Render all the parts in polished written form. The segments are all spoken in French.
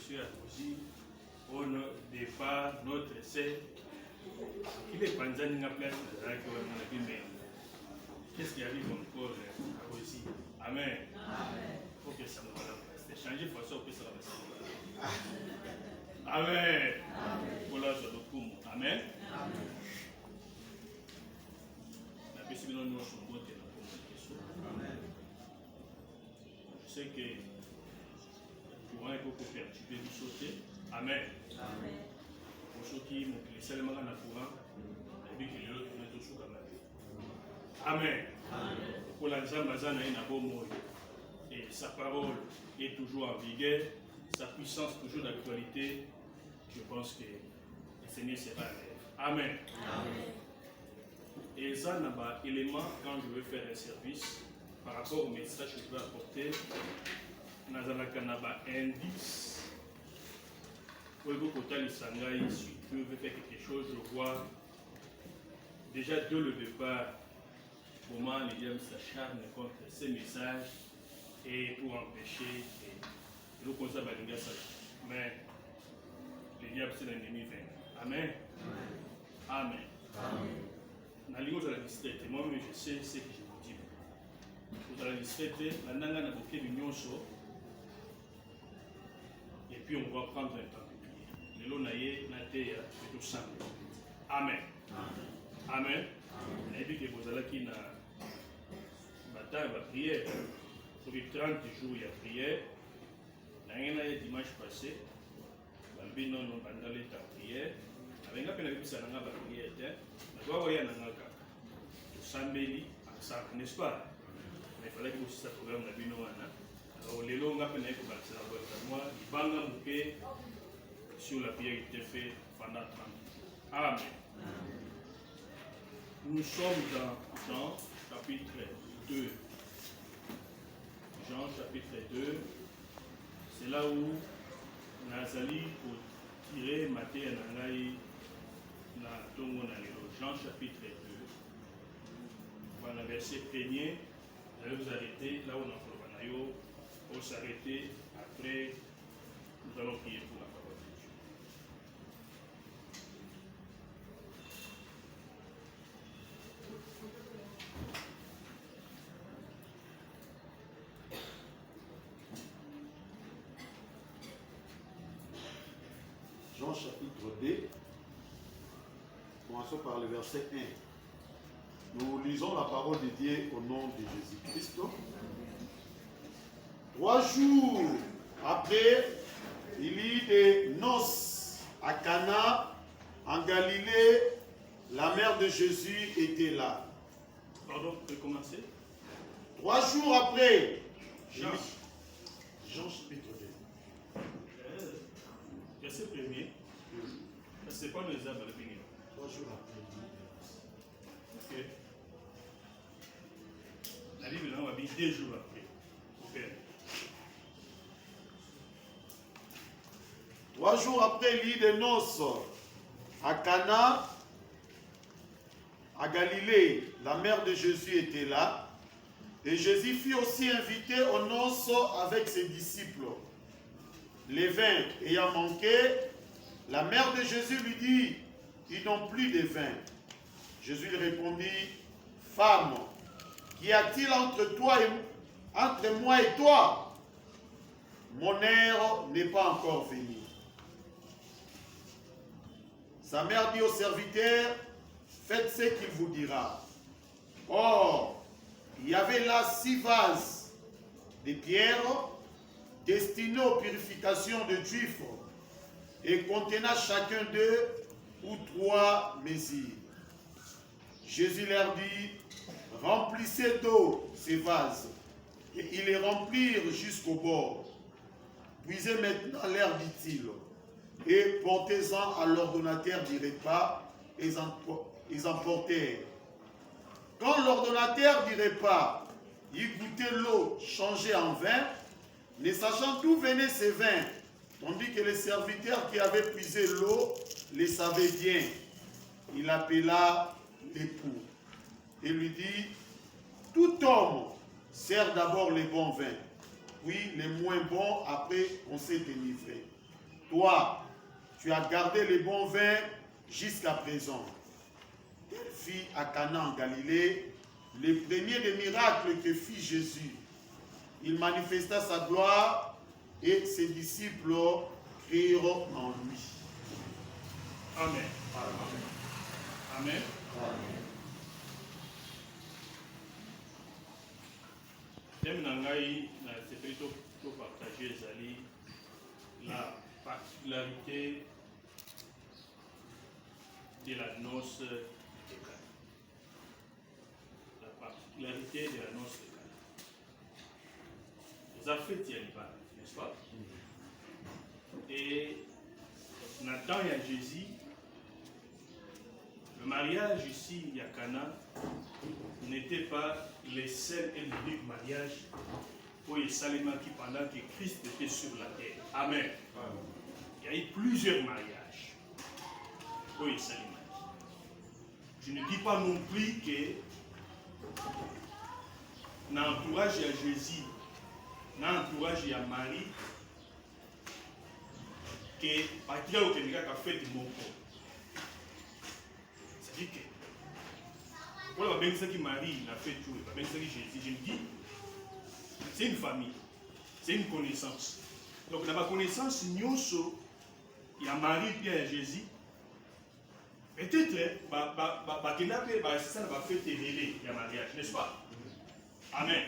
reçu à Moji, au départ, notre essai, il est panzani na place de la qu'est-ce qui arrive encore à Moji? Amen. Il faut que ça nous va c'est changer de façon que ça va se Amen. Voilà, je le coum. Amen. La personne qui nous a choisi je sais que tu vas beaucoup faire, tu peux lui sauter. Amen. Pour ceux qui m'ont laissé le matin à courant, et puis qu'il y a tout sous la Amen. Pour la Zambazana, il y a un beau mot. Et sa parole est toujours en vigueur, sa puissance toujours d'actualité. Je pense que le Seigneur sera là. Amen. Et ça, il y a un élément quand je veux faire un service. Par rapport au message que je peux apporter, nous avons un indice. Pour le côté de Sangaï, si Dieu veut faire quelque chose, je vois déjà dès le départ comment les diables s'acharnent contre ces messages et pour empêcher le conseil de la mais les diables c'est l'ennemi vaincu. Amen. Amen. Dans la ligne de la distraite, moi-même je sais ce que je vous dis. Vous allez discuter, la nanga n'a bouquet d'union chaud. Et puis on va prendre un temps de prier. Le lot naïe, la terre, c'est tout simple. Amen. Amen. Et puis que vous allez qui n'a bataille, va prier. Pour les 30 jours, il y a prière. Il y a dimanche passé. Il y a non pendant les temps de prière. Avec la peine de ça, il y a prière. Il y a un nanga. Tout sambeli, n'est-ce pas? Il fallait que vous sachiez ce programme de Binoana. Alors, les longs appels pour passer la voie de moi, ils vont bouquet sur la prière qui était faite pendant 30 jours. Amen. Nous sommes dans Jean chapitre 2. Jean chapitre 2. C'est là où Nazali pour tirer Matthieu Nangaï na Tongo Nalelo. Jean chapitre 2. Voilà, verset 1er. Vous allez vous arrêter là où on a fait pour s'arrêter. Après, nous allons prier pour la parole de Dieu. Jean chapitre 2, commençons par le verset 1. Nous lisons la parole de Dieu au nom de Jésus-Christ. 3 jours après, il y eut des noces à Cana, en Galilée. La mère de Jésus était là. Pardon, vous pouvez commencer. 3 jours après, Jean chapitre 2. Verset 1er. C'est pas les arbres à la finir. 3 jours après. Ok. La Bible là, on va dire 2 jours après. Ok. 3 jours après, il y eut des noces à Cana, à Galilée. La mère de Jésus était là. Et Jésus fut aussi invité aux noces avec ses disciples. Les vins ayant manqué, la mère de Jésus lui dit, ils n'ont plus de vin. Jésus lui répondit, femme, qu'y a-t-il entre moi et toi? Mon heure n'est pas encore venue. Sa mère dit au serviteur, faites ce qu'il vous dira. Or, il y avait là 6 vases de pierre destinés aux purifications de Juifs et contenant chacun d'eux ou 3 mesures. Jésus leur dit, remplissez d'eau ces vases. Et ils les remplirent jusqu'au bord. Puisez maintenant l'air, dit-il, et portez-en à l'ordonnateur du repas, et ils emportèrent. Quand l'ordonnateur du repas y goûtait l'eau changée en vin, ne sachant d'où venait ce vin, tandis que les serviteurs qui avaient puisé l'eau les savaient bien, il appela l'époux et lui dit, tout homme sert d'abord les bons vins, puis les moins bons après on s'est délivré. toi, tu as gardé les bons vins jusqu'à présent. Elle fit à Cana en Galilée le premier des miracles que fit Jésus. Il manifesta sa gloire et ses disciples crurent en lui. Amen. Amen. Thème nangai na c'est plutôt partager Zali la particularité de la noce de Cana. La particularité de la noce de Cana. Les affaires tiennent pas, n'est-ce pas? Et Nathan et Jésus, le mariage ici, il y a Cana, n'était pas le seul et l'unique mariage pour les Saléma qui pendant que Christ était sur la terre. Amen. Il y a eu plusieurs mariages pour les Saléma. Je ne dis pas non plus que dans l'entourage de Jésus, dans l'entourage de Marie, que partir au Kenya a fait de mon corps. C'est-à-dire que pour la personne qui Marie l'a fait tout, la personne qui Jésus, je me dis, c'est une famille, c'est une connaissance. Donc dans ma connaissance, il y a Marie et il y a Jésus. Peut-être, ça va faire révéler le mariage, n'est-ce pas? Amen.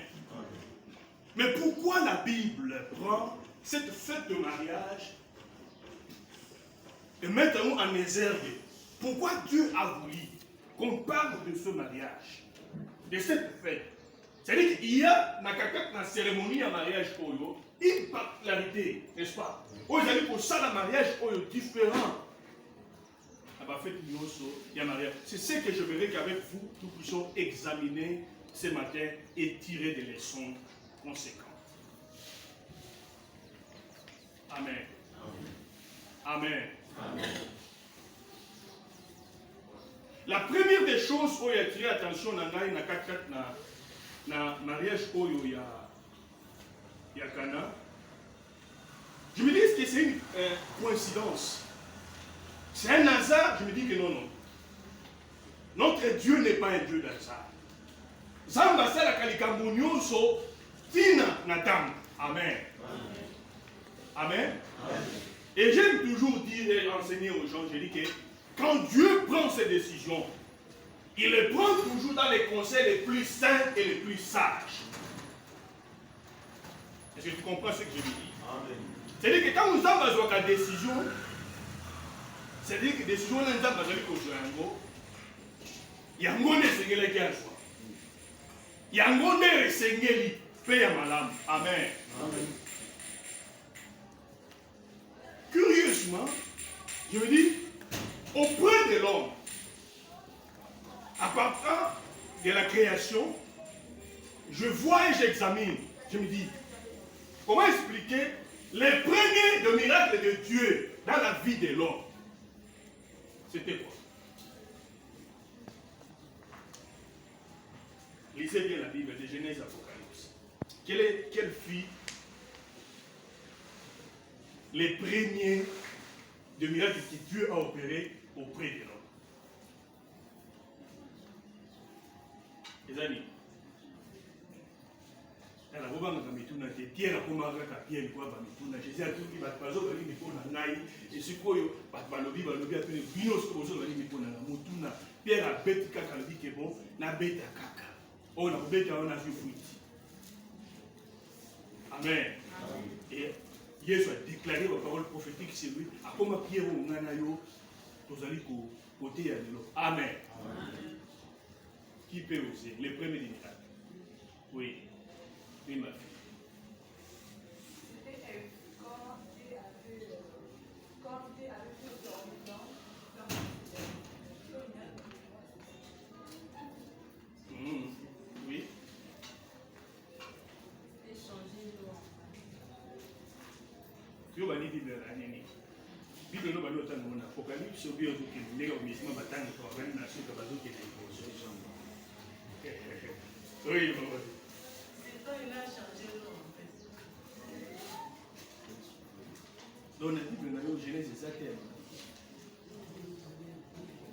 Mais pourquoi la Bible prend cette fête de mariage et mettre-nous en exergue? Pourquoi Dieu a voulu qu'on parle de ce mariage, de cette fête? C'est-à-dire qu'il y a dans la cérémonie de mariage une particularité, n'est-ce pas? Aujourd'hui, pour ça, le mariage est différent. C'est ce que je verrai qu'avec vous, nous puissions examiner ce matin et tirer des leçons conséquentes. Amen. Amen. Amen. La première des choses où il y a attiré attention dans le mariage où il y a Cana, je me dis que c'est une coïncidence. C'est un hasard, je me dis que non. Notre Dieu n'est pas un Dieu d'hasard. Zamba sala kalikamunyoso tina nadam. Amen. Amen. Et j'aime toujours dire et enseigner aux gens, je dis que quand Dieu prend ses décisions, il les prend toujours dans les conseils les plus sains et les plus sages. Est-ce que tu comprends ce que je veux dire? C'est-à-dire que quand nous avons une décision, c'est-à-dire que la décision est en train de yango ne sengelaki azwa yango nde esengeli mpe ya malamu. Amen. Curieusement, je me dis, auprès de l'homme, à partir de la création, je vois et j'examine. Je me dis, comment expliquer les premiers de miracles de Dieu dans la vie de l'homme? C'était quoi? Lisez bien la Bible de Genèse Apocalypse. Quelle fut les premiers de miracles que Dieu a opérés auprès de l'homme? Les amis, Pierre a commencé à Pierre quoi bamituna Jésus a tout dit bazo bali mipona ngai et sikoyo balobi a tenu binos ko zo bali mipona na mutuna Pierre a beti kaka lobi ke bon na beta kaka on a beta on a vu fuiti. Amen. Et Jésus a déclaré la parole prophétique sur lui a comme Pierre on ngana yo tozali ko côté ya lelo. Amen. Qui peut oser les premiers des miracles? Oui. Oui, ma fille. C'était quand Dieu avait fait dormir Oui. échanger l'eau. Tu vas lire la Bible à l'année. La Bible nous va nous Apocalypse, au bio qui est au mismo bataille pour la nation de Bazou qui est oui, maman. C'est quand il a changé l'eau en fait. Donc, la Bible, on a eu Genèse et Zatel.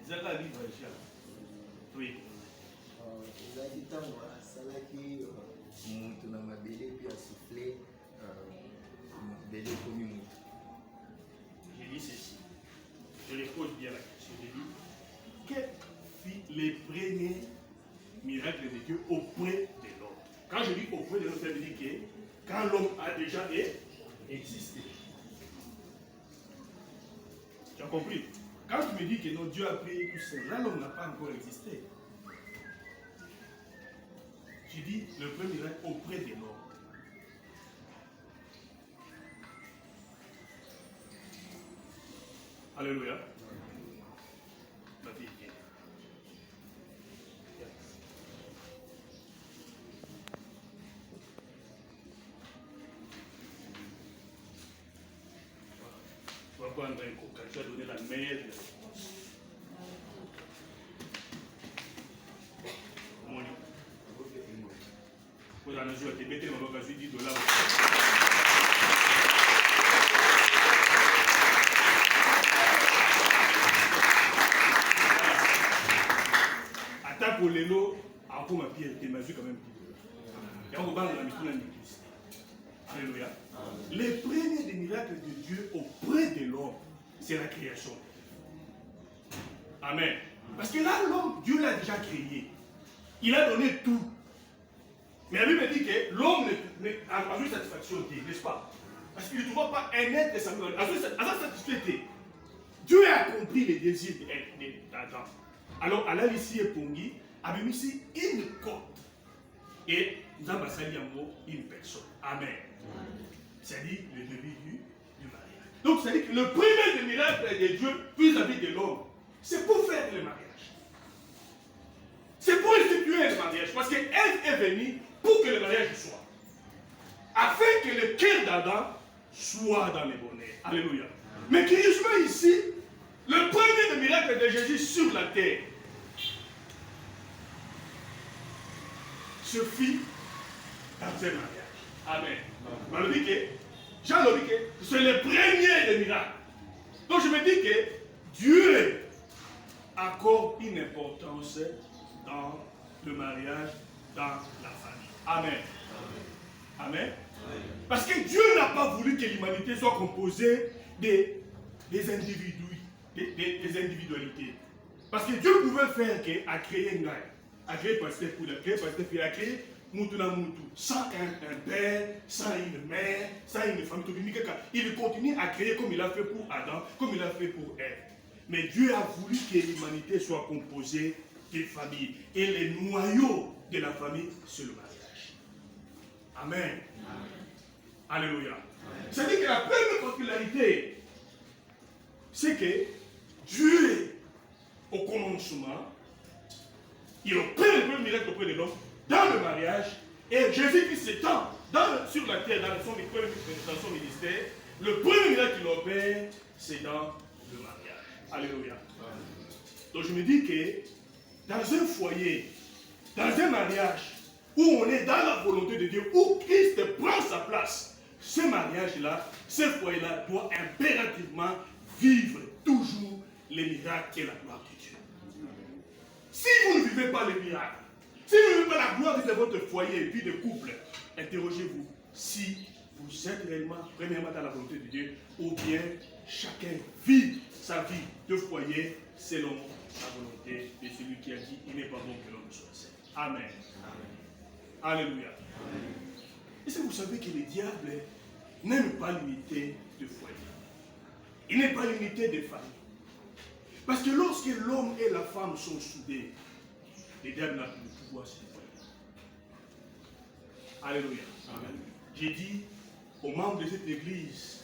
Zaka livre déjà. Oui. ezalaki ntango asalaki moto na mabele puis asouffle bele ekomi moto. Je dis ceci. Je les pose bien la question. Je dis, quel fit les premiers miracles de Dieu auprès de l'homme? Quand je dis auprès de l'homme, ça veut dire que quand l'homme a déjà existé. Tu as compris? Quand tu me dis que non, Dieu a pris tout ça, là l'homme n'a pas encore existé. Je dis le premier miracle auprès de l'homme. Alléluia. Ma fille vient. On va prendre un coca, tu vas donner la meilleure réponse. Moni. Vous en avez joué, mettez mon occasion $10. Pour l'élo, encore ma pierre, tu m'as vu quand même. Et on va dans la mission de l'Église. Alléluia. Les premiers des miracles de Dieu auprès de l'homme, c'est la création. Amen. Parce que là, l'homme, Dieu l'a déjà créé. Il a donné tout. Mais la Bible dit que l'homme n'a pas eu satisfaction, n'est-ce pas? Parce qu'il ne trouve pas un être de sa satisfaction. Dieu a accompli les désirs d'Adam. Alors, à la ici et Pongi, avait mis ici une côte. Et nous avons passé une personne. Amen. C'est-à-dire le début du mariage. Donc, c'est-à-dire que le premier des miracles de Dieu vis-à-vis de l'homme, c'est pour faire le mariage. C'est pour instituer le mariage. Parce qu'elle est venue pour que le mariage soit. Afin que le cœur d'Adam soit dans le bonheur. Alléluia. Mais curieusement ici, le premier des miracles de Jésus sur la terre se fit dans un mariage. Amen. On dit que, Jean le dit que c'est le premier des miracles. Donc je me dis que Dieu accorde une importance dans le mariage, dans la famille. Amen. Amen. Parce que Dieu n'a pas voulu que l'humanité soit composée des individus, des individualités. Parce que Dieu pouvait faire qu'à créer une gagne, à créer pasteur pour la créer pasteur pour la créer Moutouna Moutou, sans un père, sans une mère, sans une famille. Il continue à créer comme il a fait pour Adam, comme il a fait pour Ève. Mais Dieu a voulu que l'humanité soit composée des familles. Et le noyau de la famille, c'est le mariage. Amen. Alléluia. C'est-à-dire que la première particularité, c'est que Dieu, au commencement, il opère le premier miracle auprès de l'homme dans le mariage, et Jésus-Christ s'étend sur la terre, dans son ministère. Le premier miracle qu'il opère, c'est dans le mariage. Alléluia. Donc je me dis que dans un foyer, dans un mariage, où on est dans la volonté de Dieu, où Christ prend sa place, ce mariage-là, ce foyer-là doit impérativement vivre toujours les miracles et la gloire de Dieu. Si vous ne vivez pas les miracles, si vous ne vivez pas la gloire de votre foyer et puis de couple, interrogez-vous si vous êtes réellement, premièrement, dans la volonté de Dieu, ou bien chacun vit sa vie de foyer selon la volonté de celui qui a dit il n'est pas bon que l'homme soit seul. Amen. Alléluia. Est-ce que vous savez que le diable n'aime pas l'unité de foyer? Il n'aime pas l'unité de famille. Parce que lorsque l'homme et la femme sont soudés, le diable n'a plus le pouvoir sur le foyer. Alléluia. Amen. J'ai dit aux membres de cette église,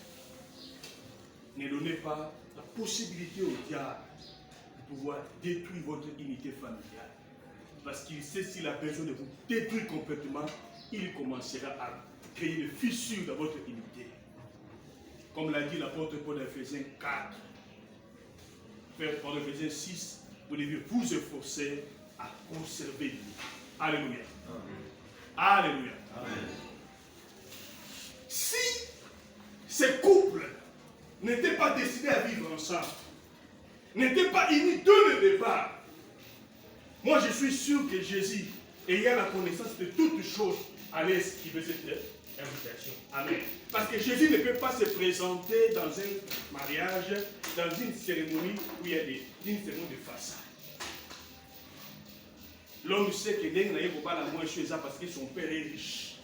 ne donnez pas la possibilité au diable de pouvoir détruire votre unité familiale. Parce qu'il sait si la personne de vous détruit complètement, il commencera à créer des fissures dans votre unité. Comme l'a dit l'apôtre Paul dans Ephésiens 4, dans Ephésiens 6, vous devez vous efforcer à conserver l'unité. Alléluia. Amen. Alléluia. Amen. Si ces couples n'étaient pas destinés à vivre ensemble, n'étaient pas unis dès le départ. Moi, je suis sûr que Jésus, ayant la connaissance de toutes choses, allait esquiver cette invitation. Amen. Parce que Jésus ne peut pas se présenter dans un mariage, dans une cérémonie où il y a une cérémonie de façade. L'homme sait que Dieu n'a pas la moins chose parce que son père est riche.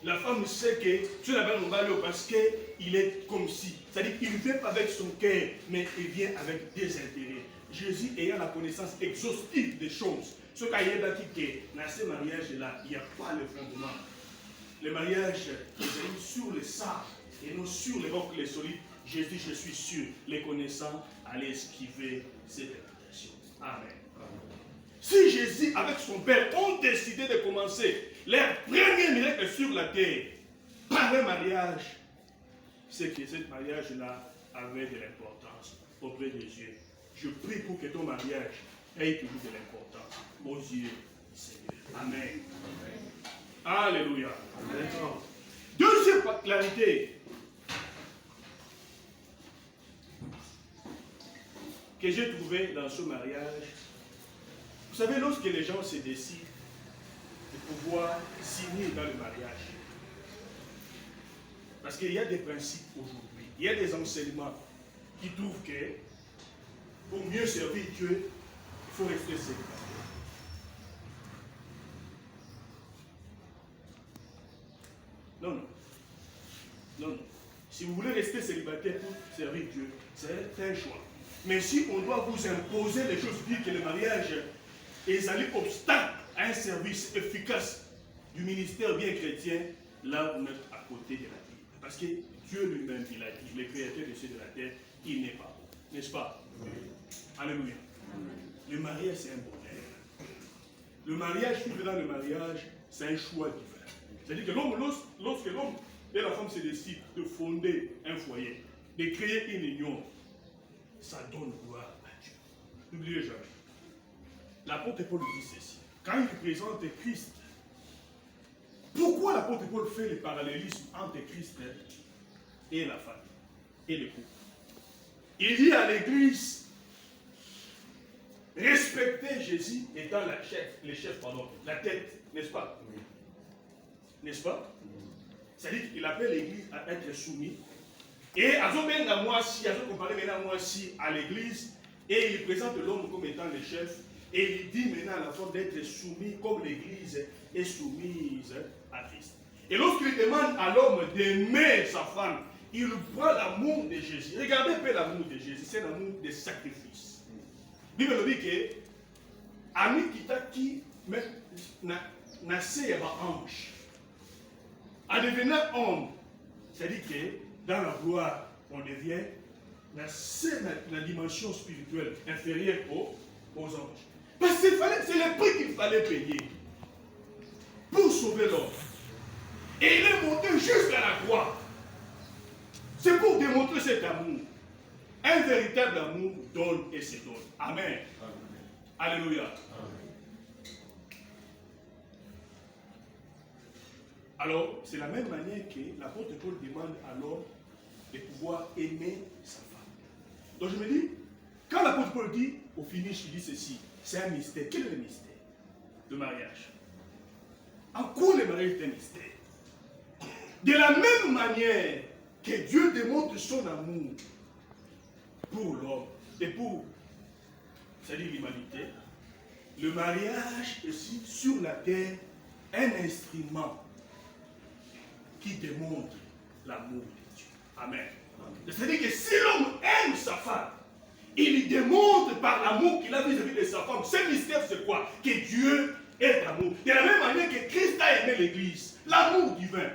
La femme sait que tu n'as pas le parce qu'il est comme si. C'est-à-dire qu'il ne vient pas avec son cœur, mais il vient avec des intérêts. Jésus ayant la connaissance exhaustive des choses, ce qu'il y a dans ce mariage-là, il n'y a pas le fondement. Le mariage est sur le sable et non sur les rocs, les solides. Jésus, je suis sûr, les connaissants allaient esquiver cette invitation. Amen. Si Jésus, avec son Père, ont décidé de commencer leur premier miracle sur la terre par un mariage, c'est que ce mariage-là avait de l'importance auprès de Dieu. Je prie pour que ton mariage ait toujours de l'importance aux yeux du Seigneur. Amen. Alléluia. Amen. Deuxième clarité que j'ai trouvée dans ce mariage. Vous savez, lorsque les gens se décident de pouvoir signer dans le mariage, parce qu'il y a des principes aujourd'hui, il y a des enseignements qui trouvent que pour mieux servir Dieu, il faut rester célibataire. Non, non. Non, non. Si vous voulez rester célibataire pour servir Dieu, c'est un choix. Mais si on doit vous imposer les choses, dire que le mariage est un obstacle à un service efficace du ministère bien chrétien, là vous êtes à côté de la Bible. Parce que Dieu lui-même, il a dit, le créateur des cieux et de la terre, il n'est pas bon. N'est-ce pas? Oui. Alléluia. Le mariage, c'est un bonheur. Le mariage, vivre dans le mariage, c'est un choix divin. C'est-à-dire que l'homme, lorsque l'homme et la femme se décident de fonder un foyer, de créer une union, ça donne gloire à Dieu. N'oubliez jamais. L'apôtre Paul dit ceci. Quand il présente Christ, pourquoi l'apôtre Paul fait le parallélisme entre Christ et la femme et le couple? Il dit à l'église, respectez Jésus étant la tête, n'est-ce pas? Oui. N'est-ce pas? C'est-à-dire qu'il appelle l'église à être soumis. Et à comparer maintenant à l'église, et il présente l'homme comme étant le chef, et il dit maintenant à la femme d'être soumis comme l'église est soumise à Christ. Et lorsqu'il demande à l'homme d'aimer sa femme, il voit l'amour de Jésus. Regardez un peu l'amour de Jésus, c'est l'amour des sacrifices. La Bible dit que Ami Kitaki n'a pas ange. En devenant homme, c'est-à-dire que dans la gloire, on devient la dimension spirituelle inférieure aux anges. Parce que c'est le prix qu'il fallait payer pour sauver l'homme. Et il est monté jusqu'à la croix. C'est pour démontrer cet amour. Un véritable amour donne et se donne. Amen. Amen. Alléluia. Amen. Alors, c'est la même manière que l'apôtre Paul demande à l'homme de pouvoir aimer sa femme. Donc je me dis, quand l'apôtre Paul dit, au finish, il dit ceci, c'est un mystère. Quel est le mystère? Le mariage. En quoi le mariage est un mystère? De la même manière que Dieu démontre son amour pour l'homme et pour, c'est-à-dire l'humanité, le mariage est aussi sur la terre un instrument qui démontre l'amour de Dieu. Amen. C'est-à-dire que si l'homme aime sa femme, il démontre par l'amour qu'il a vis-à-vis de sa femme. Ce mystère, c'est quoi? Que Dieu est amour. De la même manière que Christ a aimé l'Église, l'amour divin.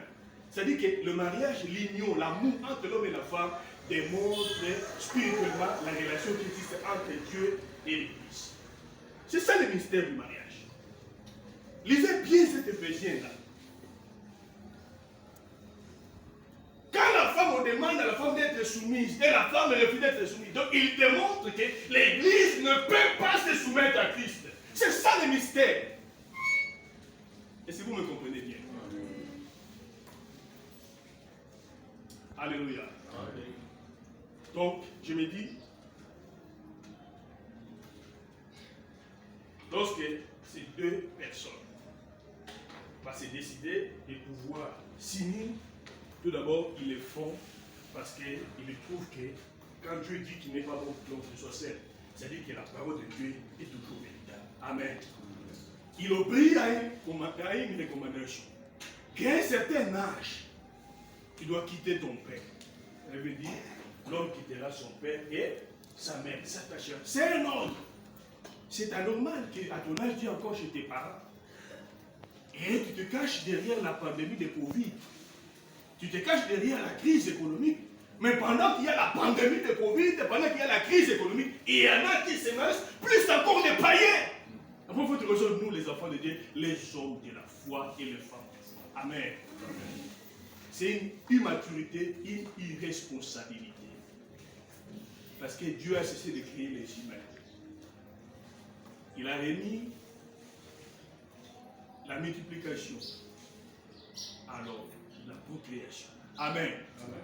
C'est-à-dire que le mariage, l'union, l'amour entre l'homme et la femme démontre spirituellement la relation qui existe entre Dieu et l'Église. C'est ça le mystère du mariage. Lisez bien cet Éphésiens-là. Quand la femme, on demande à la femme d'être soumise, et la femme refuse d'être soumise, donc il démontre que l'Église ne peut pas se soumettre à Christ. C'est ça le mystère. Et si vous me comprenez bien. Alléluia. Donc, je me dis, lorsque ces deux personnes vont se décider de pouvoir signer, tout d'abord, ils le font parce qu'ils trouvent que quand Dieu dit qu'il n'est pas bon que l'homme soit seul, c'est-à-dire que la parole de Dieu est toujours véritable. Amen. Il obéit à une recommandation. Qu'à un certain âge, tu dois quitter ton père. Ça veut dire, l'homme quittera son père et sa mère, s'attachera. C'est un ordre. C'est anormal qu'à ton âge, tu es encore chez tes parents. Et tu te caches derrière la pandémie de Covid. Tu te caches derrière la crise économique. Mais pendant qu'il y a la pandémie de Covid, pendant qu'il y a la crise économique, il y en a qui se mettent plus encore des païens. Après, il faut te résoudre, nous, les enfants de Dieu, les hommes de la foi et les femmes de foi. Amen. C'est une immaturité, une irresponsabilité. Parce que Dieu a cessé de créer les humains. Il a remis la multiplication, alors la procréation. Amen.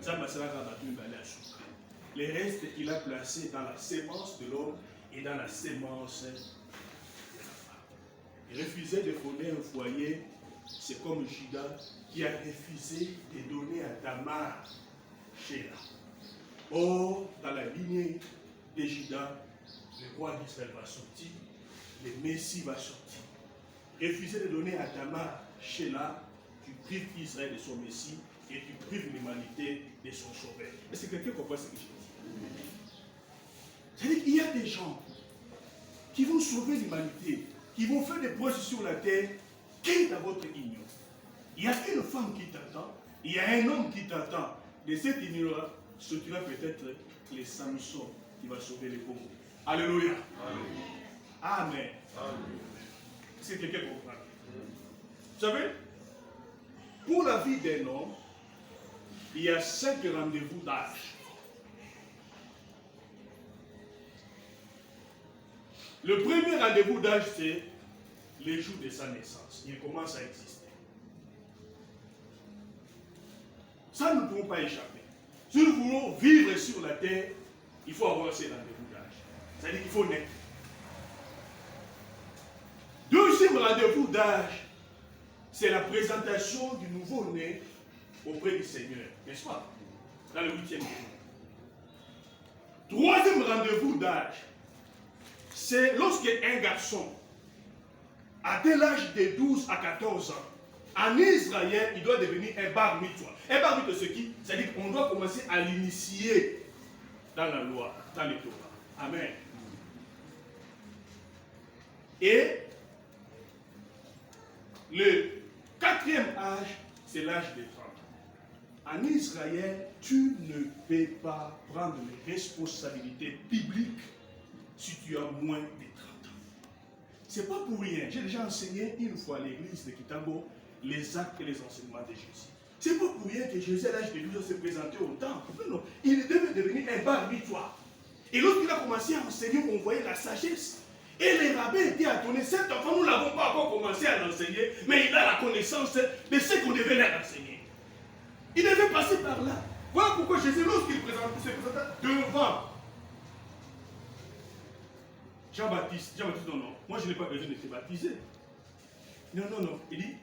Ça, les restes, il a placé dans la sémence de l'homme et dans la sémence de la femme. Il refusait de fonder un foyer. C'est comme Judas qui a refusé de donner à Tamar Sheila. Or, dans la lignée de Judas, le roi d'Israël va sortir, le Messie va sortir. Refuser de donner à Tamar Sheila, tu prives Israël de son Messie et tu prives l'humanité de son sauveur. Est-ce que quelqu'un comprend ce que je dis? C'est-à-dire qu'il y a des gens qui vont sauver l'humanité, qui vont faire des progrès sur la terre, qui est dans votre union. Il y a une femme qui t'attend, il y a un homme qui t'attend. De cette union-là, sortira peut-être les Samson qui va sauver les pauvres. Alléluia. Amen. Est-ce que quelqu'un comprend? Vous savez, pour la vie d'un homme, il y a 5 rendez-vous d'âge. Le premier rendez-vous d'âge, c'est les jours de sa naissance. Il commence à exister. Ça, nous ne pouvons pas échapper. Si nous voulons vivre sur la terre, il faut avoir ces rendez-vous d'âge. C'est-à-dire qu'il faut naître. Deuxième rendez-vous d'âge, c'est la présentation du nouveau-né auprès du Seigneur. N'est-ce pas? Dans le 8e jour. Troisième rendez-vous d'âge, c'est lorsque un garçon atteint l'âge de 12 à 14 ans. En Israël, il doit devenir un bar mitzvah. Un bar mitzvah, c'est qui? C'est-à-dire qu'on doit commencer à l'initier dans la loi, dans les Torah. Amen. Et le 4e âge, c'est l'âge de 30 ans. En Israël, tu ne peux pas prendre les responsabilités bibliques si tu as moins de 30 ans. Ce n'est pas pour rien. J'ai déjà enseigné une fois à l'église de Kitambo les actes et les enseignements de Jésus. Ce n'est pas pour rien que Jésus, à l'âge de 12 ans, s'est présenté au temple. Non, non. Il devait devenir un bar mitzvah. Et lorsqu'il a commencé à enseigner, on voyait la sagesse. Et les rabbins étaient étonnés. Cet enfant, nous ne l'avons pas encore commencé à l'enseigner, mais il a la connaissance de ce qu'on devait leur enseigner. Il devait passer par là. Voilà pourquoi Jésus, lorsqu'il se présentait devant Jean-Baptiste, non, moi je n'ai pas besoin de te baptiser. Non, il dit,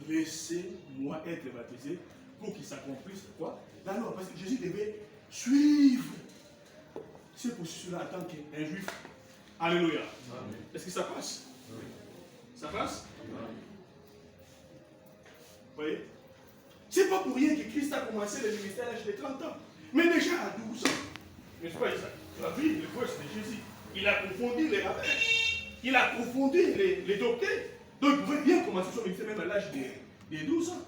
laissez-moi être baptisé pour qu'il s'accomplisse quoi? Là, non, parce que Jésus devait suivre ce processus-là en tant qu'un juif. Alléluia. Est-ce que ça passe? Ça passe? Vous voyez? C'est pas pour rien que Christ a commencé le ministère à l'âge de 30 ans. Mais déjà à 12 ans. N'est-ce pas, Isaac? La vie, le voice de Jésus. Il a confondu les rabbins. Il a confondu les docteurs. Donc il pouvait bien commencer son ministère même à l'âge de 12 ans.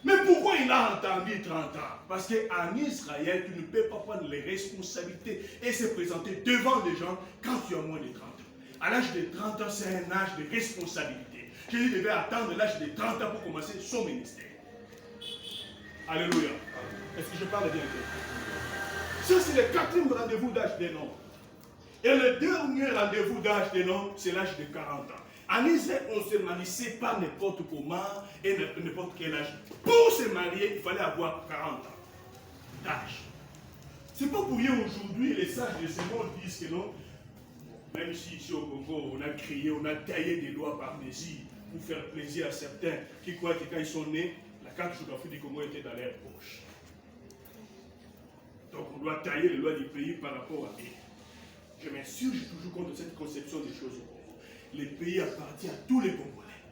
Mais pourquoi il a entendu 30 ans? Parce qu'en Israël, tu ne peux pas prendre les responsabilités et se présenter devant des gens quand tu as moins de 30 ans. À l'âge de 30 ans, c'est un âge de responsabilité. Jésus devait attendre l'âge de 30 ans pour commencer son ministère. Alléluia. Est-ce que je parle bien? Ça, c'est le 4e rendez-vous d'âge des noms. Et le dernier rendez-vous d'âge des noms, c'est l'âge de 40 ans. En Israël, on se mariait pas n'importe comment et n'importe quel âge. Pour se marier, il fallait avoir 40 ans d'âge. C'est pas pour rien aujourd'hui, les sages de ce monde disent que non, même si ici au Congo, on a créé, on a taillé des lois par désir pour faire plaisir à certains qui croient que quand ils sont nés, la carte géographie du Congo était dans leur poche. Donc on doit tailler les lois du pays par rapport à eux. Je m'insurge toujours contre cette conception des choses au Congo. Le pays appartient à tous les Congolais.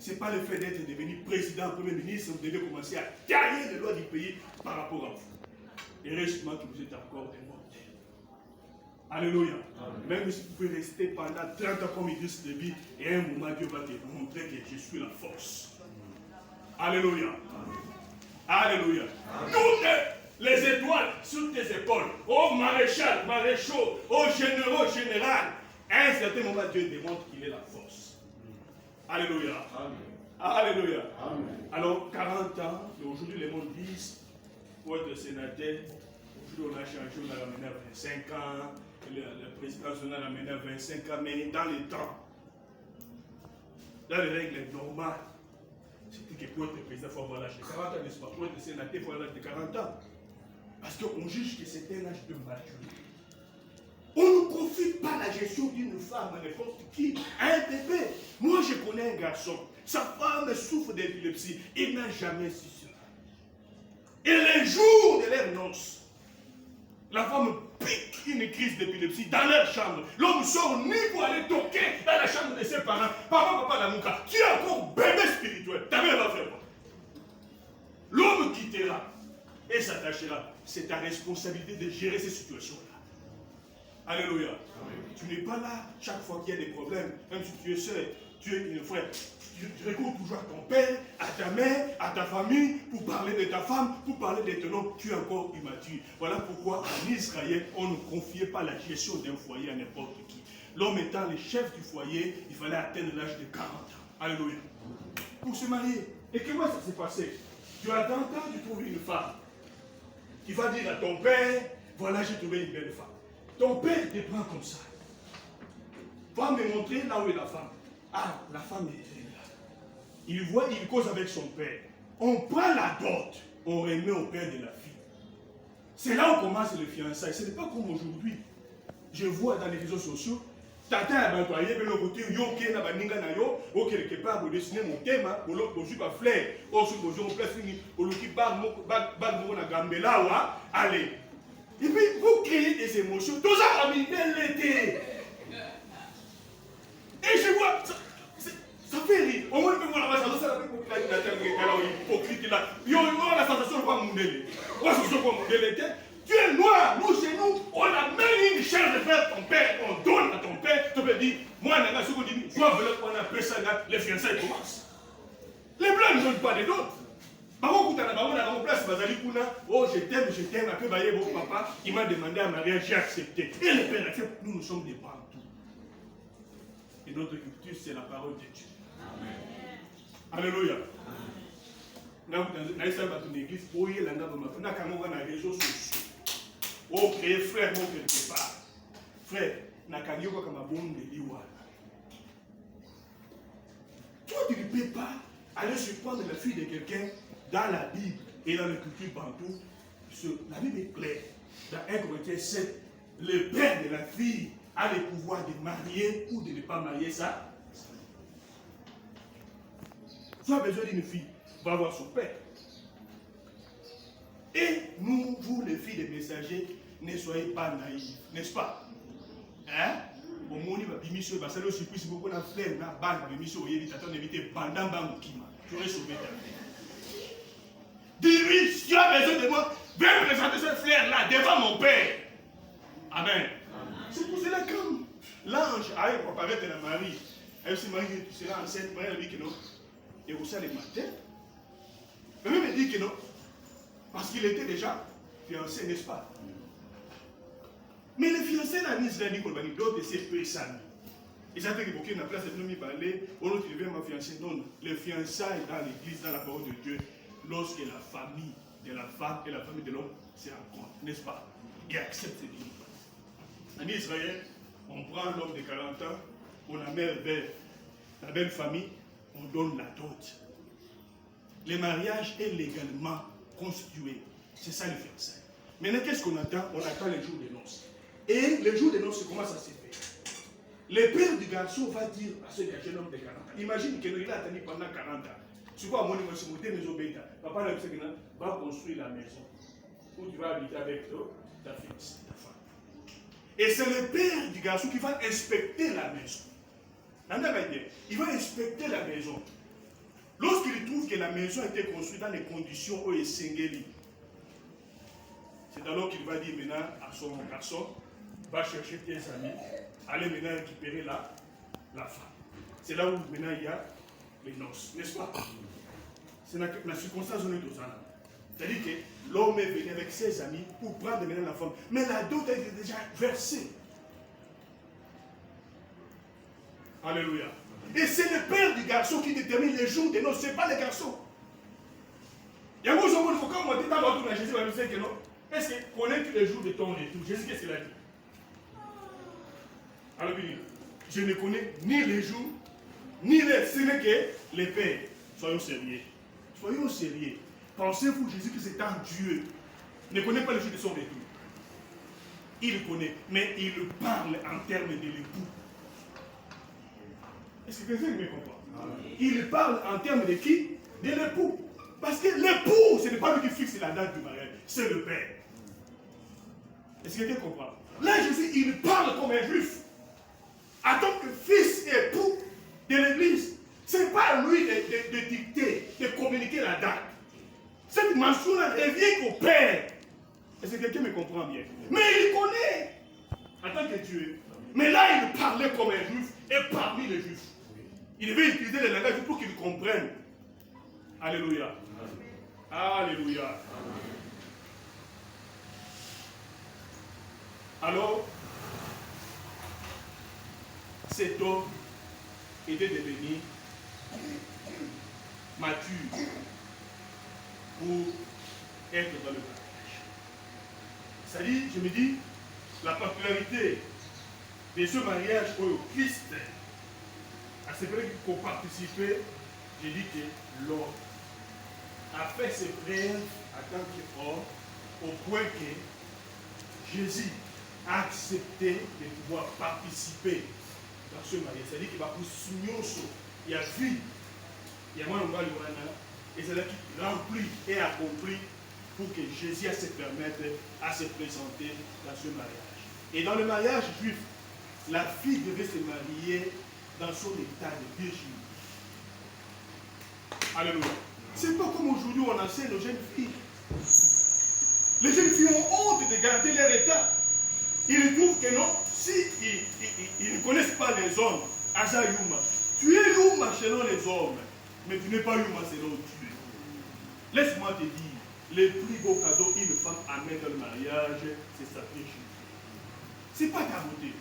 Ce n'est pas le fait d'être devenu président, premier ministre, vous devez commencer à tailler les lois du pays par rapport à vous. Et heureusement que vous êtes encore des mortels. Alléluia. Amen. Même si vous pouvez rester pendant 30 ans comme Idriss Déby, et un moment Dieu va te montrer que je suis la force. Alléluia. Alléluia. Toutes les étoiles sur tes épaules, ô maréchal, maréchaux, ô généraux, général, à un certain moment Dieu démontre qu'il est la force. Alléluia. Amen. Alléluia. Amen. Alors 40 ans, et aujourd'hui les mondes disent, pour être sénateur, aujourd'hui on a changé, on a ramené à 25 ans, le président on a ramené à 25 ans, mais dans les temps, dans les règles normales, c'était que pour être président, il faut avoir l'âge de 40 ans, n'est-ce pas? Pour être sénateur, il faut avoir l'âge de 40 ans. Parce qu'on juge que c'est un âge de maturité. On ne confie pas la gestion d'une femme à n'importe qui, à un bébé. Moi, je connais un garçon, sa femme souffre d'épilepsie, il n'a jamais su cela. Et les jours de leur noces, la femme pique une crise d'épilepsie dans leur chambre. L'homme sort ni pour aller toquer dans la chambre de ses parents. Papa, la mouka, tu es encore bébé spirituel. Ta mère va faire quoi? L'homme quittera et s'attachera. C'est ta responsabilité de gérer ces situations-là. Alléluia. Amen. Tu n'es pas là chaque fois qu'il y a des problèmes. Même si tu es seul, tu es une frère. Tu recours toujours à ton père, à ta mère, à ta famille, pour parler de ta femme, pour parler de ton homme. Tu es encore immature. Voilà pourquoi en Israël, on ne confiait pas la gestion d'un foyer à n'importe qui. L'homme étant le chef du foyer, il fallait atteindre l'âge de 40 ans. Alléluia. Pour se marier. Et comment ça s'est passé? Tu as 30 ans, tu trouves une femme. Tu vas dire à ton père, voilà, j'ai trouvé une belle femme. Ton père te prend comme ça. Va me montrer là où est la femme. Ah, la femme est là. Il voit, il cause avec son père. On prend la dot, on remet au père de la fille. C'est là où commence le fiançailles. Ce n'est pas comme aujourd'hui. Je vois dans les réseaux sociaux, tata a bantoyé, mais le côté yoke na baninga na yo, ok quelque part vous dessinez mon thème, pour l'autre vous pas fleur, au sud vous on place fini, pour le qui bag mo na gambela wa, allez. Et puis vous créez des émotions, tout ça a mis l'été. Et je vois, ça fait rire. Au moins, on va ça la hypocrite là. Yo, la sensation de quoi mondele. Moi, je suis quoi mondele. Tu es noir, nous chez nous, on a même une chair de faire ton père, on donne à ton père, tu peux dire, moi, ce qu'on dit, je veux qu'on appelle ça, les fiançailles commencent. Les blancs ne donnent pas les d'autres. Par contre, on a en place, oh, je t'aime, après, bon papa, il m'a demandé un mariage, j'ai accepté. Et les pères acceptent, nous sommes des partout. Et notre culture, c'est la parole de Dieu. Amen. Alléluia. Dans l'église, on a des réseaux sociaux. Oh, créer frère, mon quelque part. Frère, Nakanyoko comme un bon de l'Iwana. Toi, tu ne peux pas aller surprendre la fille de quelqu'un dans la Bible et dans la culture partout. La Bible est claire. Dans 1 Corinthiens 7, le père de la fille a le pouvoir de marier ou de ne pas marier ça. Tu as besoin d'une fille, va voir son père. Et nous, vous les filles des messagers, ne soyez pas naïfs, n'est-ce pas? Hein? Au monde, il va bimisser, il va saluer aussi, si beaucoup de fleurs, il va bimisser, il va éviter pendant Bamukima. Tu aurais sauvé ta vie. Dis-lui, si tu as besoin de moi, viens présenter cette fleur-là devant mon père. Amen. C'est pour cela que l'ange a préparé de la Marie. Elle se marie, tu seras enceinte, Marie a dit que non. Et aussi le matin. Mais même dit que non. Parce qu'il était déjà fiancé, n'est-ce pas? Mais les fiancés en Israël, d'autres c'est peu sami. Ils ont évoqué la place de Nomi Balé, on a trouvé ma fiancée. Non, les fiançailles dans l'église, dans la parole de Dieu, lorsque la famille de la femme et la famille de l'homme se rencontrent, n'est-ce pas? Et acceptent ces délits. En Israël, on prend l'homme de 40 ans, on amène vers la belle famille, on donne la dot. Le mariage est légalement constitué. C'est ça le fiançailles. Maintenant, qu'est-ce qu'on attend? On attend les jours des noces. Et les jours des noces, comment ça s'est fait? Le père du garçon va dire à ce jeune homme de 40 ans. Imagine qu'il a attendu pendant 40 ans. Tu vois, mon maison bêta. Papa va construire la maison où tu vas habiter avec ta fille, ta femme. Et c'est le père du garçon qui va inspecter la maison. Il va inspecter la maison. Lorsqu'il trouve que la maison a été construite dans les conditions où il est singeli, c'est alors qu'il va dire maintenant à son garçon, va chercher tes amis, allez maintenant récupérer la femme. C'est là où maintenant il y a les noces, n'est-ce pas? C'est la circonstance où nous sommes. C'est-à-dire que l'homme est venu avec ses amis pour prendre maintenant la femme. Mais la dot a été déjà versée. Alléluia. Et c'est le père du garçon qui détermine les jours des noces, ce n'est pas le garçon. Il y a un moment où quand on dit dans votre Jésus va nous dire que non. Est-ce que connais-tu les jours de ton époux? Jésus, qu'est-ce qu'il a dit? Alors, je ne connais ni les jours, ni les. Ce n'est que les pères. Soyons sérieux. Soyons sérieux. Pensez-vous, Jésus, que c'est un Dieu? Ne connaît pas les jours de son époux. Il connaît, mais il parle en termes de l'époux. Est-ce que quelqu'un me comprend? Il parle en termes de qui? De l'époux. Parce que l'époux, ce n'est pas lui qui fixe la date du mariage, c'est le père. Est-ce que quelqu'un comprend? Là, Jésus, il parle comme un juif. En tant que fils et époux de l'église, ce n'est pas à lui de dicter, de communiquer la date. Cette mention-là revient au père. Est-ce que quelqu'un me comprend bien? Mais il connaît en tant que Dieu. Mais là, il parlait comme un juif et parmi les juifs. Il devait utiliser le langage pour qu'ils comprennent. Alléluia. Alléluia. Alors, cet homme était devenu mature pour être dans le mariage. C'est-à-dire, je me dis, la particularité de ce mariage au Christ, c'est vrai qu'il faut participer. J'ai dit que l'homme a fait ses preuves en tant qu'homme au point que Jésus a accepté de pouvoir participer dans ce mariage. C'est-à-dire qu'il va pour Sunyoso, il y a vu, il y a moi et c'est là qu'il remplit et accomplit pour que Jésus se permette à se présenter dans ce mariage. Et dans le mariage juif, la fille devait se marier dans son état de virginité. Alléluia. C'est pas comme aujourd'hui on enseigne aux jeunes filles. Les jeunes filles ont honte de garder leur état. Ils trouvent que non, si ils ne connaissent pas les hommes, Aja Yuma. Tu es Yuma selon les hommes, mais tu n'es pas Yuma selon Dieu. Laisse-moi te dire, le plus beau cadeau qu'une femme amène dans le mariage, c'est sa virginité. Ce n'est pas ta beauté.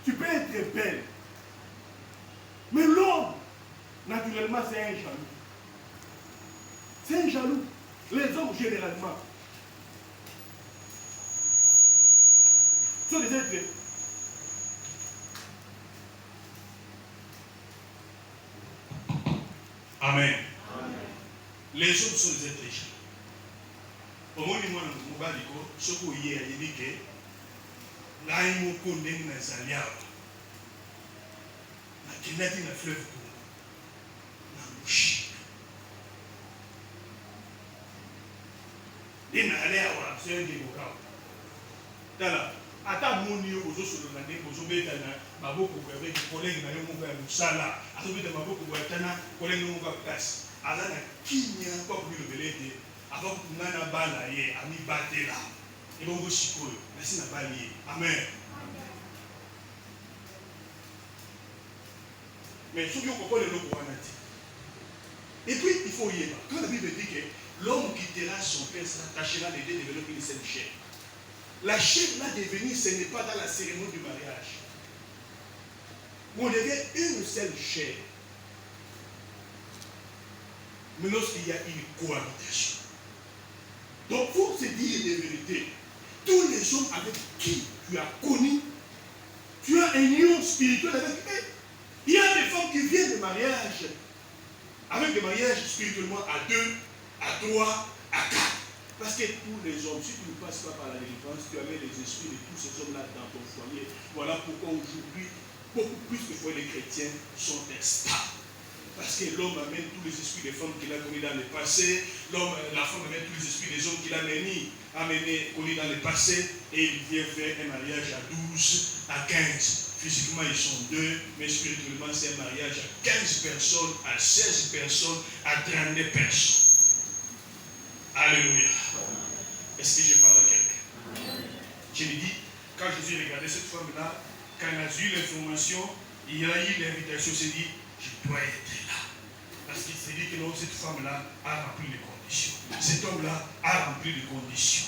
Tu peux être belle. Mais l'homme, naturellement, c'est un jaloux. C'est un jaloux. Les hommes, généralement, sont des êtres. Amen. Les hommes sont des êtres jaloux. Au moins, moi, je suis dit que ngai moko ndenge nazali awa nakendaki na fleuve Congo na moshika nde naale awa soyongekokawa tala ata moni yo ozosolola ndenge ozobetana maboko avec kolege na yo moko ya mosala azobeta maboko boyatana kolege moko ya kasi aza na kinya mpo akomilobela ete avakotunga na bana ye amibatela ebongo sikoyo nasi na bali ye. Amen. Mais ce qui est encore le nom. Et puis il faut y aller. Quand la Bible dit que l'homme quittera son père, s'attachera les deux, développer une seule chair. La chair là devenue, ce n'est pas dans la cérémonie du mariage. On devient une seule chair. Mais lorsqu'il y a une cohabitation. Donc il faut se dire les vérités. Tous les hommes avec qui tu as connu, tu as un union spirituel avec eux. Il y a des femmes qui viennent de mariage, avec des mariages spirituellement à 2, à 3, à 4. Parce que tous les hommes, si tu ne passes pas par la délivrance, tu amènes les esprits de tous ces hommes-là dans ton foyer. Voilà pourquoi aujourd'hui, beaucoup plus que les chrétiens sont instables. Parce que l'homme amène tous les esprits des femmes qu'il a connus dans le passé. La femme amène tous les esprits des hommes qu'il a connus dans le passé. Et il vient faire un mariage à 12, à 15. Physiquement, ils sont 2, mais spirituellement, c'est un mariage à 15 personnes, à 16 personnes, à 32 personnes. Alléluia. Est-ce que je parle à quelqu'un? Je me dis, quand Jésus regardait cette femme-là, quand elle a eu l'information, il a eu l'invitation, il s'est dit, je dois être là. Parce qu'il s'est dit que non, cette femme-là a rempli les conditions. Cet homme-là a rempli les conditions.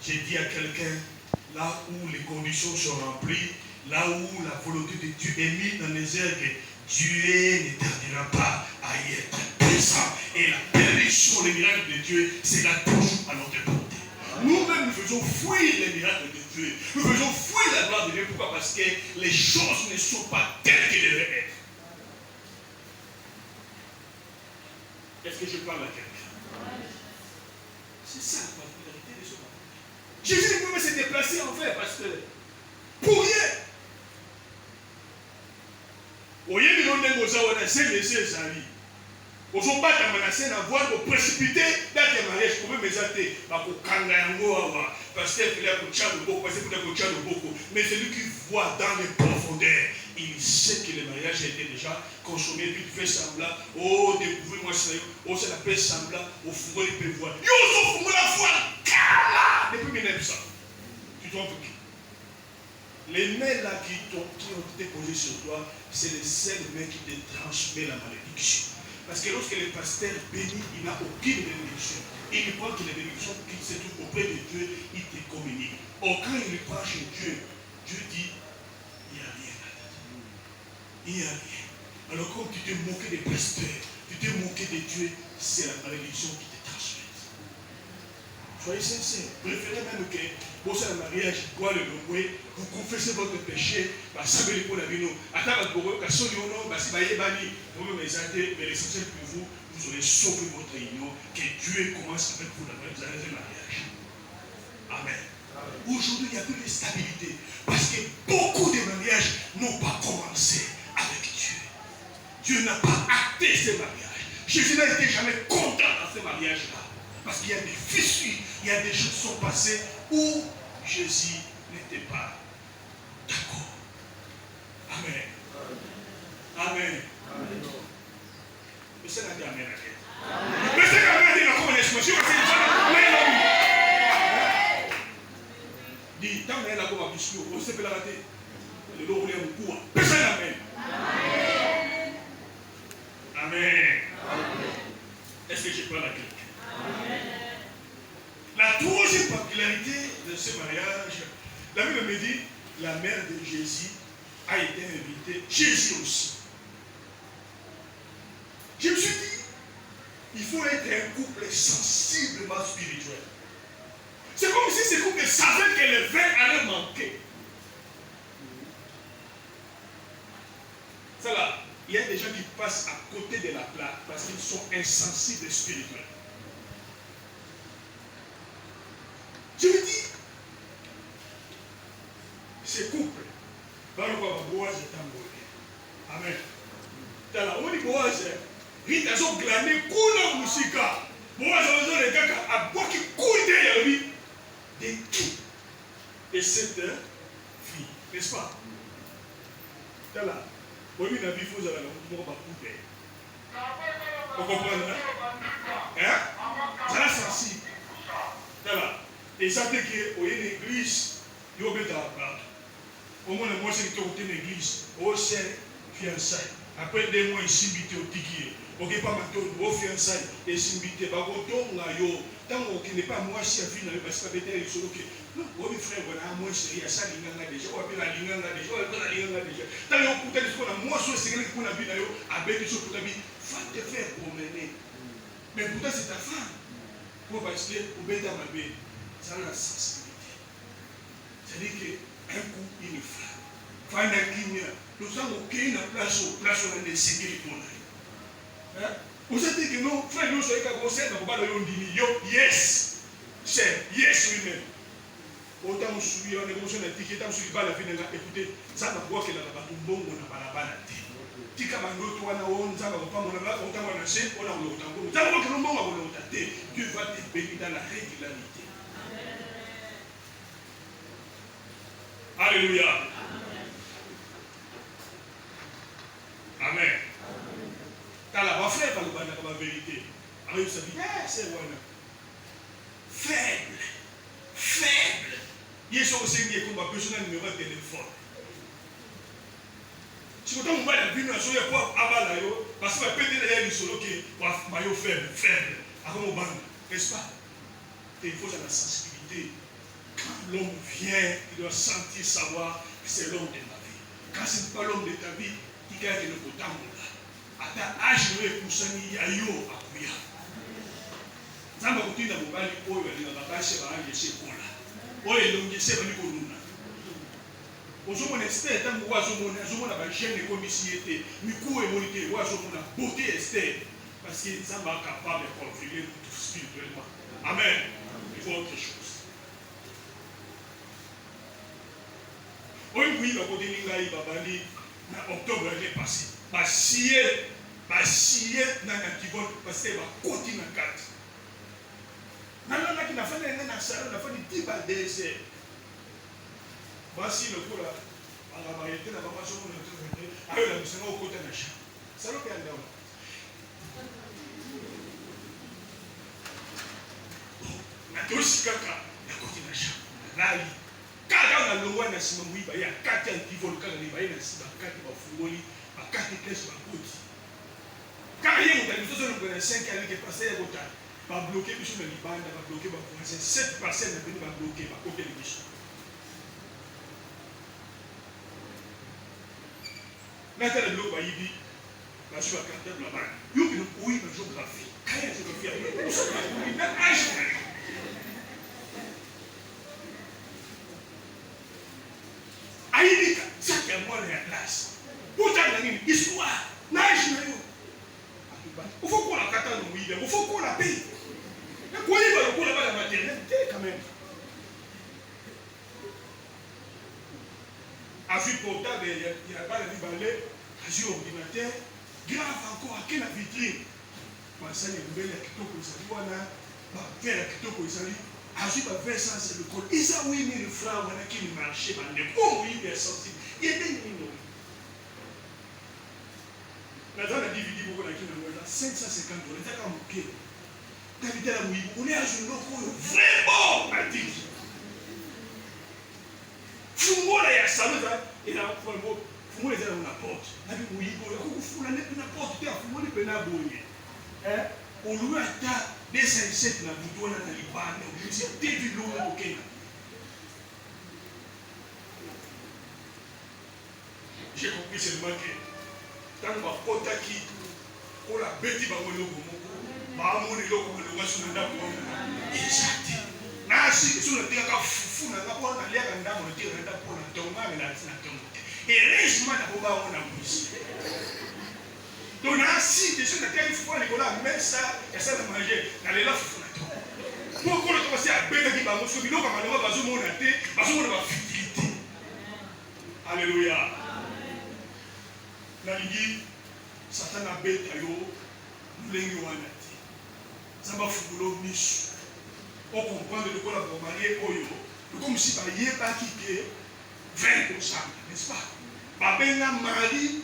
J'ai dit à quelqu'un, là où les conditions sont remplies, là où la volonté de Dieu est mise dans les airs, Dieu ne tardera pas à y être présent. Et la bénédiction, les miracles de Dieu, c'est là toujours à notre portée. Nous-mêmes, nous faisons fuir les miracles de Dieu. Nous faisons fuir la gloire de Dieu. Pourquoi? Parce que les choses ne sont pas telles qu'elles devraient être. Est-ce que je parle à quelqu'un? C'est ça la particularité de ce monde. Jésus ne pouvait se déplacer en fait parce que pour rien. Oye bino ndenge oza wana semesi ezali ozobata manase na voile koprécipité date ya mariage problème eza te bakokanga yango awa pasteur fele ya kotia loboko pasteur fele ya kotia loboko mais celui qui voit dans les profondeurs il sait que le mariage a été déjà consommé puis il fait semblant oh découvrir-moi ça oh c'est la paix semblant au fungoli peut voir yo ozofungola voile kala depuis 1900 tu trompes qui? Les mains là qui ont été posées sur toi, c'est les seules mains qui te transmettent la malédiction. Parce que lorsque le pasteur bénit, il n'a aucune bénédiction. Il prend que les bénédictions qui se trouvent auprès de Dieu, il te communique. Or, quand il prend chez Dieu, Dieu dit, il n'y a rien là-dedans. Il n'y a rien. Alors, quand tu t'es moqué des pasteurs, tu t'es moqué de Dieu, c'est la malédiction qui te transmet. Soyez sincères. Préférez même que pour ça, le mariage, quoi le louer, vous confessez votre péché, bah, ça veut dire pour la vie. Attends, vous mais l'essentiel pour vous, vous aurez sauvé votre union, que Dieu commence avec vous dans le mariage. Amen. Aujourd'hui, il n'y a plus de stabilité, parce que beaucoup de mariages n'ont pas commencé avec Dieu. Dieu n'a pas acté ces mariages. Jésus n'a été jamais content dans ces mariages-là. Parce qu'il y a des fissures, il y a des choses qui sont passées où Jésus n'était pas d'accord. Amen. Amen. Mais c'est la dernière amen. Mais c'est la dernière comment l'expression dit tant que la comme biscuit, on sait pas la rater. Le lot roulé au cou. Mais c'est l'amen. Amen. Est-ce que je parle à quelqu'un? La troisième particularité de ce mariage, la Bible me dit, la mère de Jésus a été invitée, Jésus aussi. Je me suis dit, il faut être un couple sensiblement spirituel. C'est comme si ce couple savait que le vin allait manquer. Ça là, il y a des gens qui passent à côté de la plaque parce qu'ils sont insensibles spirituellement. Je me dis, ce couple, Boaz est un amen. Dans la haute Boaz, il a glané Kuna Musika. Boaz a besoin de quelqu'un à boire qui coule derrière lui. De tout. Et cette fille, n'est-ce pas? Dans la haute, il a vu que vous avez un mot à couper. Vous comprenez? Hein? Ça l'a sensible. Dans la et ça fait qu'il y a une église, il y a une au moins, moi, c'est que tu as une église, au sein, fiançailles. Après 2 mois, il s'est invité au Tiki. Ok, pas maintenant, au fiançailles, il s'est invité. Tant qu'il n'est pas moi, si il y a parce que il est ok. Non, oui, frère, voilà, moi, c'est il y a ça, il y a déjà, on a la ligne déjà, on a la ligne déjà. Tant qu'on a dit, moi, c'est ce qu'on a vu d'ailleurs, avec des choses pour ta vie, faut te faire promener. Mais pourtant, c'est ta femme. Pourquoi? Parce que, au bête à ma bête. Ça a la sensibilité. C'est-à-dire qu'un coup, il est flamme. Enfin, nous avons une place où on a des sécurités. Vous avez dit que non, frère, nous sommes capables de faire yes. C'est Yesu lui-même. Autant on suit, on est comme ça, on a dit que sur le vie, écoutez, ça va voir que la batumbo, on a pas la balle. Tika bandoto wana on zaba ko pamona ba on tanga na se on a le tango. Zaba ko no monga ko tate. Dieu va te bénir dans la régularité. Alléluia. Amen. T'as la frère par le bana comme vérité. Alors il se dit c'est voilà. Faible. Faible. Il est aussi bien comme besoin de numéro de téléphone. Si vous avez un peu de temps, vous avez parce que peut-être qu'il y a des solo qui sont faibles, n'est-ce pas? Il faut la sensibilité. Quand l'homme vient, il doit sentir, savoir que c'est l'homme de ma vie. Quand ce n'est pas l'homme de ta vie, il y a le potam. À ta âge, pour ça, il y a eu à Kouya. Ça m'a coûté dans mon bali, il y a un bagage, il y a un ozomona Esther tango azomona bagene komisiete mikuwa emonite wazomona beauté Esther parce que ça va capable de configurer tout spirituellement. Amen. Il faut autre chose. Oui, la côté ningai babali na octobre l'année passée. Basiye na kivon parce que ba koti na carte. Na ki na fana na sala na fana 10 ba désert. Voici le coup là, à la variété, la formation qu'on a traité, avec la mission au côté de champ. C'est le cas de l'homme. Na tosi kaka, na côté de champ. Là, quand on a le loin, na sima mouille, il y a 4 ans qui vont le cas de l'Ibaï, na sima 4 ans qui vont à 4 pièces par côté. Quand il y a une personne qui a 5 ans qui est passé à côté, va bloquer le chemin de l'Ibaï, va bloquer, va commencer 7 parcelles, va bloquer, va côté de l'Ibaï. Nathalie le bloc baïbi, la joue à carte de la main. You can oui, la géographie. Quand il y a une géographie, il y a un âge. Aïdika, ça qui est moi la classe. Pourtant, il y a une histoire. Nage, il faut qu'on la carte de oui, il faut qu'on la paye. Mais quoi, il va le coup là-bas la maternité quand même. À vue portable, il n'y a pas de balai, à vue ordinateur, grave encore à quelle vitrine. Ça y est, il y a quelque chose qui est là, à vue de 20 cents, c'est le col. Et ça, oui, mais le frère, on a qui marchait, comment il est sorti. Il est bien mignon. Maintenant, on a divisé beaucoup de 550 $. On est à Kamouké. T'habitais à Mouibou. On est à un local vraiment addict. Fumo la ya salon et la fumo les a na porte na bi muyibo ko fula ne na porte ya fumo le pena bonye on lui ata 207 na buto na libane on lui c'est début l'eau au Kenya. J'ai compris seulement que tant ma porte qui pour la bête ba wolo gomo ba mo ni loko mo wasu na ndako exact nasi que sur le terrain fufu na ngapona na lia kanda mo tira nda pona tonga na tonga et réellement na boba on a poussé donc nasi que sur le terrain fufu na kola mais ça et ça de manger na lela fufu na tonga pour qu'on commence à bêta qui ba mo so biloko ba ba zo mo na te ba zo mo na fidélité. Alléluia. Na lingi Satan a bêta yo mlengi wana ti ça va fubulo misu. On comprend de quoi la mariée oyo. Comme si par hier pas quitté 20%, n'est-ce pas? Babenga Marie,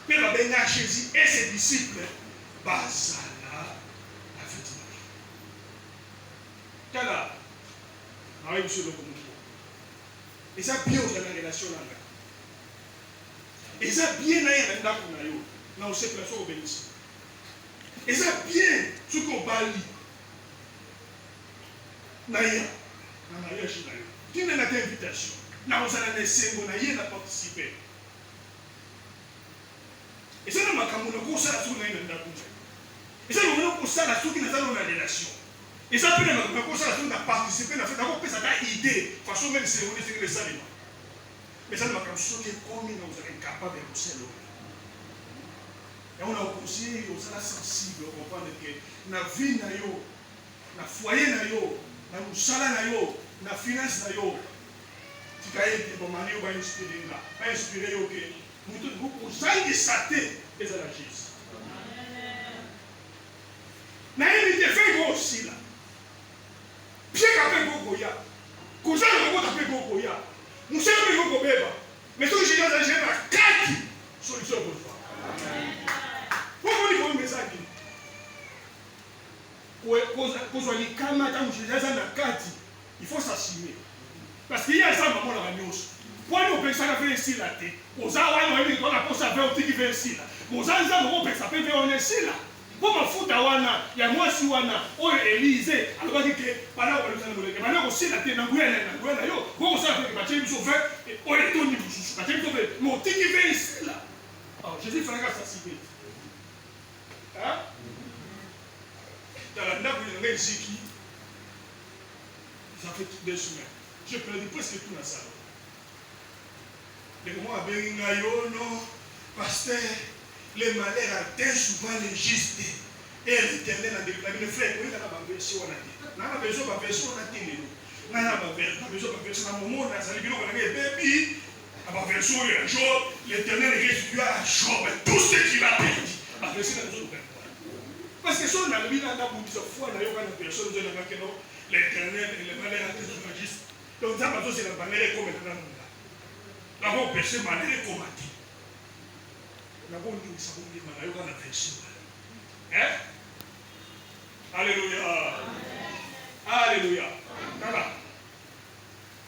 mais Babenga Jésus et ses disciples, Bazala, la fête. Kala, Marie monsieur le Comte. Et ça bien dans la relation là. Et ça bien dans la yo. Là on sait que la chose obéisse. Et ça bien ce qu'on bali. Naya, tu n'as pas d'invitation. Là, on a laissé mon aïe à participer. Et ça, on a comme ça la soupe et ça, on a ça la soupe qui n'a pas de relation. Et ça, on a ça la soupe à participer. On a fait d'abord ça a idée. Façon même c'est le salut. Mais ça, on a comme ça que comme nous sommes incapables de pousser l'eau. Et on a aussi, on est sensible, on comprend que la vie n'a yo, la foyer n'a yo. na musala na yo, na finance na yo. Tikaye bon mani va inspirer là, va inspirer yo que vous allez sater et ça la Jésus. Na il te fait aussi là. Pierre kapé gogoya. Koza ngo kapé gogoya. Musa ngo gobeba. Mais tout j'ai dans la carte solution pour toi. Pourquoi il faut me ça dit? Koza ni kama ta mushiza na carte. Il faut s'assumer. Parce qu'il y a ça maman la news. Pour nous penser à faire ici là té. Koza wa no ni la posa faire au tiki faire ici là. Koza nza ngo penser faire on ici là. Pour mafuta wana ya mwasi wana oyo Élise alobaki ke bana balosana boleke bana kosila te na nguyana yo ko kosala pe batie biso fe oyo toni biso batie biso fe motiki ve ici là. Alors Jésus fallait s'assumer. Hein? Dans la nappe de l'Église, ça fait 2 semaines. Je perdu presque tout dans ça. Les moments à Béringayo, non, pasteur. Les malheurs atteignent souvent les justes. Et l'Éternel a déclaré le frère, oui, il y a une version, on a dit. Il y a une version, on a dit. Il y a une version, on a dit. La version, un jour, l'Éternel restitue à Job tout ce qu'il a perdu. La version, parce que si on a mis dans la boutique, fois, il y a une personne, l'Éternel et les malheurs atteignent souvent les justes. Donc, ça, c'est la manière comme elle est dans le monde. D'abord, péché, manière comme elle dit. Alléluia. Alléluia.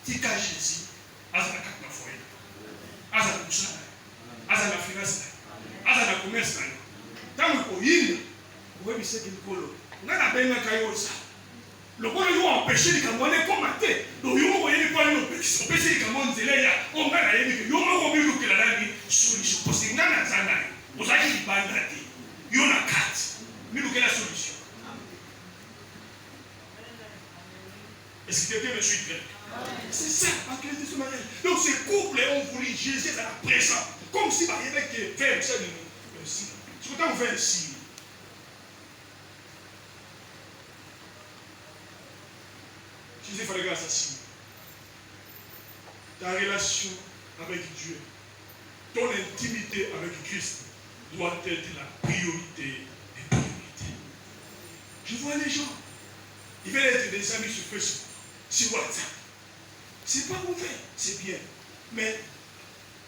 Tika Jésus, azana katna foyer. Azana kusana. Azana finance. Azana commerce. Tangu ko yinda, ko bi seki nkolo. Ngana benga kayosa. Lokolo yo empêcher likamone komate. Do yo mo yeli kwa no empêcher likamone zeleya. O ngana yeli yo mo ko bi lukela dani solution. Parce que ngana zana. Vous avez une bande il y a une carte. Mais nous, quelle est la solution? Est-ce que quelqu'un me suit bien? C'est ça, en Christ ce mariage. Donc, ces couples ont voulu Jésus à la présence. Comme si il y avait que faire un signe. C'est pourquoi on fait un signe. Jésus fallait grâce à signe. Ta relation avec Dieu, ton intimité avec Christ doit être la priorité des priorités. Je vois les gens, ils veulent être des amis sur Facebook, sur WhatsApp. C'est pas mauvais, c'est bien. Mais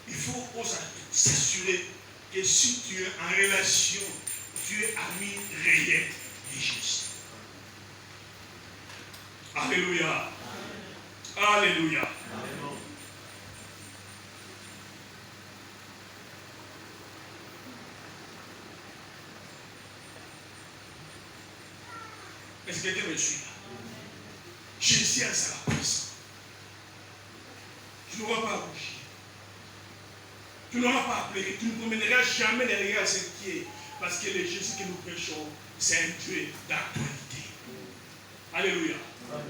il faut aussi s'assurer que si tu es en relation, tu es ami réel de Jésus. Alléluia. Alléluia. Alléluia. Est-ce que quelqu'un me suit là? Jésus a sa présence. Tu n'auras pas à bouger. Tu n'auras pas à pleurer. Tu ne promèneras jamais derrière à ce qui est. Parce que le Jésus que nous prêchons, c'est un Dieu d'actualité. Alléluia. Amen.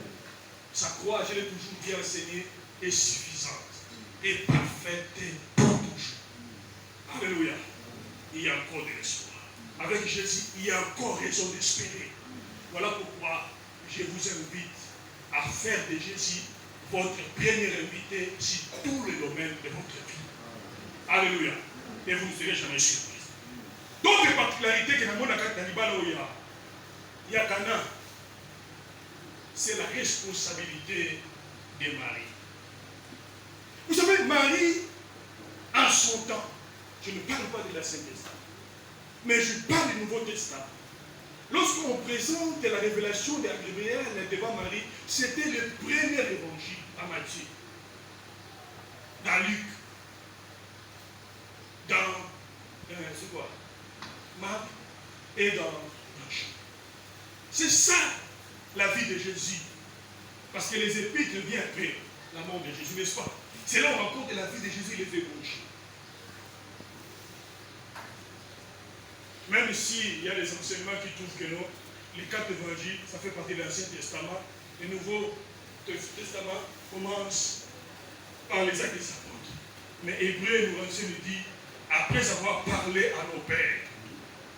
Sa croix, je l'ai toujours bien enseigné, est suffisante et parfaite pour toujours. Alléluia. Il y a encore de l'espoir. Avec Jésus, il y a encore raison d'espérer. Voilà pourquoi je vous invite à faire de Jésus votre premier invité sur tous les domaines de votre vie. Alléluia. Et vous ne serez jamais surpris. D'autres particularités que nous avons il y a Cana. C'est la responsabilité de Marie. Vous savez, Marie, en son temps, je ne parle pas de l'Ancien Testament, mais je parle du Nouveau Testament. Lorsqu'on présente la révélation de Gabriel devant Marie, c'était le premier évangile à Matthieu, dans Luc, dans c'est quoi? Marc et dans Jean. C'est ça la vie de Jésus. Parce que les épîtres viennent après la mort de Jésus, n'est-ce pas? C'est là où on raconte la vie de Jésus et les évangiles. Même s'il y a des enseignements qui trouvent que non, les 4 évangiles, ça fait partie de l'Ancien Testament. Le Nouveau Testament commence par les actes des apôtres. Mais Hébreu nous enseigne, dit, après avoir parlé à nos pères,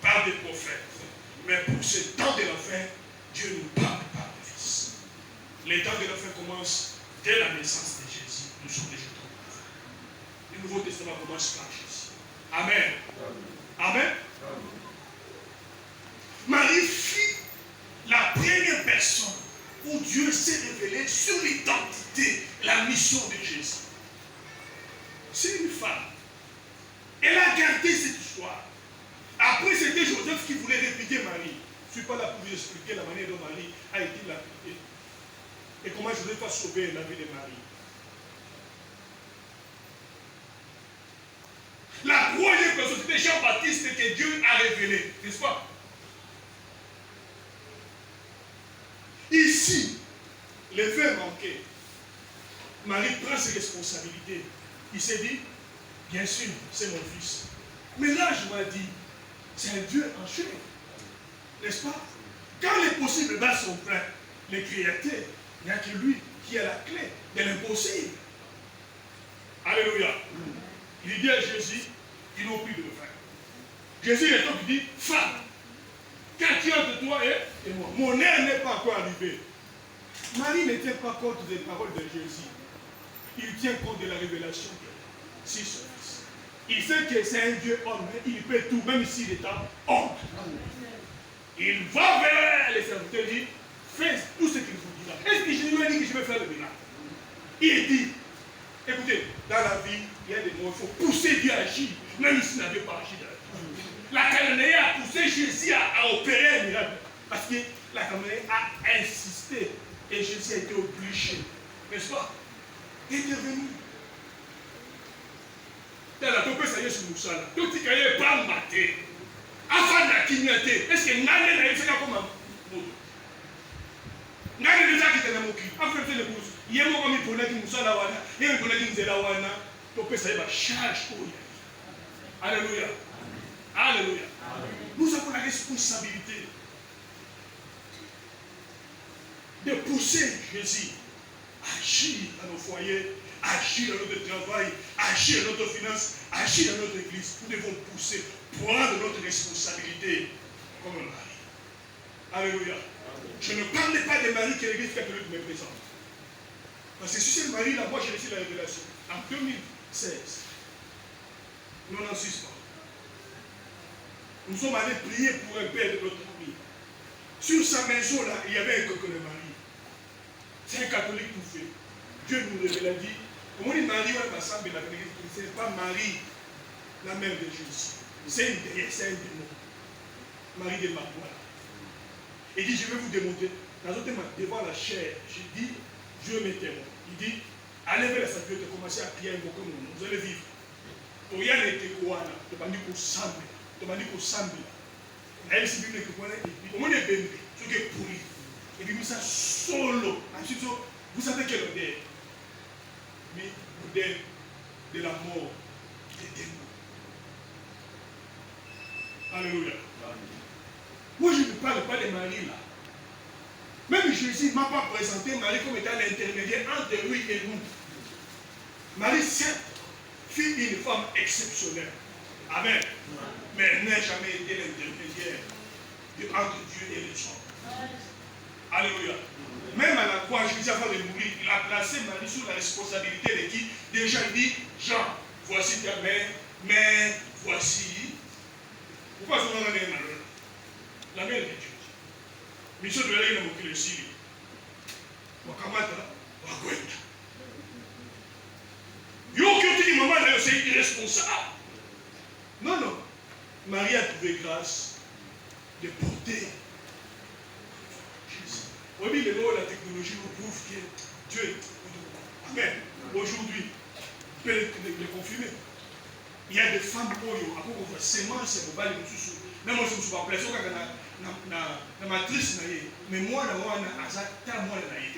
par des prophètes, mais pour ce temps de la fin, Dieu nous parle par le Fils. Les temps de la fin commencent dès la naissance de Jésus. Nous sommes déjà trop. Le Nouveau Testament commence par Jésus. Amen. Amen. Marie fut la première personne où Dieu s'est révélé sur l'identité, la mission de Jésus. C'est une femme. Elle a gardé cette histoire. Après, c'était Joseph qui voulait répliquer Marie. Je ne suis pas là pour vous expliquer la manière dont Marie a été lapidée. Et comment Joseph a sauvé la vie de Marie. La troisième personne, c'était Jean-Baptiste que Dieu a révélé. N'est-ce pas? Ici, les vœux manqués. Marie prend ses responsabilités. Il s'est dit, bien sûr, c'est mon fils. Mais là, je m'ai dit, c'est un Dieu en chair. N'est-ce pas? Quand les possibles bas sont pleins, les créateurs, il n'y a que lui qui a la clé de l'impossible. Alléluia. Il dit à Jésus, ils n'ont plus de frère. Jésus est donc dit, femme, qu'as-tu entre toi et moi? Mon heure n'est pas encore arrivée. Marie ne tient pas compte des paroles de Jésus. Il tient compte de la révélation de si son fils. Il sait que c'est un Dieu homme, mais il peut tout, même s'il est un homme. Il va vers les serviteurs et dit, fais tout ce qu'il vous dira. Est-ce que Jésus lui a dit que je vais faire le miracle? Il dit, écoutez, dans la vie, il y a des mots, il faut pousser Dieu à agir, même s'il n'avait pas agi dans la vie. La Cananéenne a poussé Jésus à opérer un miracle. Parce que la Cananéenne a insisté et Jésus a été obligé, n'est-ce pas, d'intervenir. Dans la topée, ça y est, sur nous, ça là. Tout ce qui est pas maté. Afin d'acquignoter. Est-ce que Nane n'a pas comme un mot? Nane déjà qui était dans mon cul. Afin de faire les courses. Il y a un moment où il y a un moussa là, il y a un moment où il y a un topée, ça y est, charge pour lui. Alléluia. Alléluia. Nous avons la responsabilité de pousser Jésus à agir dans nos foyers, agir dans notre travail, agir dans notre finance, agir dans notre église. Nous devons pousser, prendre notre responsabilité comme un mari. Alléluia. Je ne parle pas des maris que l'église catholique me présente. Parce que si c'est le mari, là, moi j'ai reçu la révélation. En 2016, 96 pas. Nous sommes allés prier pour un père de notre famille. Sur sa maison, là, il y avait un coco de mari. C'est un catholique tout fait. Dieu nous révèle, a dit, comment dit Marie, ce n'est pas Marie, la mère de Jésus. C'est une déesse, c'est un démon. Marie de Magdala. Il dit, je vais vous démontrer. Devant la chair, j'ai dit, Dieu m'est témoin. Il dit, allez vers la statuette et commencez à prier invoquer mon nom. Vous allez vivre. Toya n'était quoi là? Tu m'as dit qu'on semble. Tu m'as dit qu'on semble. Elle s'est dit que comment on est béni? Ce qui est pourri. Et puis, ça solo. Ensuite, vous savez quel odeur? Mais l'odeur de la mort des démons. Alléluia. Moi, je ne parle pas de Marie là. Même Jésus ne m'a pas présenté Marie comme étant l'intermédiaire entre lui et nous. Marie, certes, fut une femme exceptionnelle. Amen. Mais elle n'a jamais été l'intermédiaire entre Dieu et les hommes. Alléluia. Même à la croix, Jésus avant de mourir, il a placé Marie sous la responsabilité de qui? Déjà, il dit, Jean, voici ta mère, mais voici. Pourquoi ce nom là est malheureux? La mère de Dieu. Mission de l'air, il a moqué le Syrie. Wakamata, Wakweta. Yo, qui dit, maman, c'est irresponsable. Non, non. Marie a trouvé grâce de porter Jésus. Oui, la technologie nous prouve que Dieu est. Amen. Aujourd'hui, on peut le confirmer. Il y a des femmes qui ont une sémence, c'est pour les sous. Même moi, je ne suis pas placé dans ma matrice, mais moi,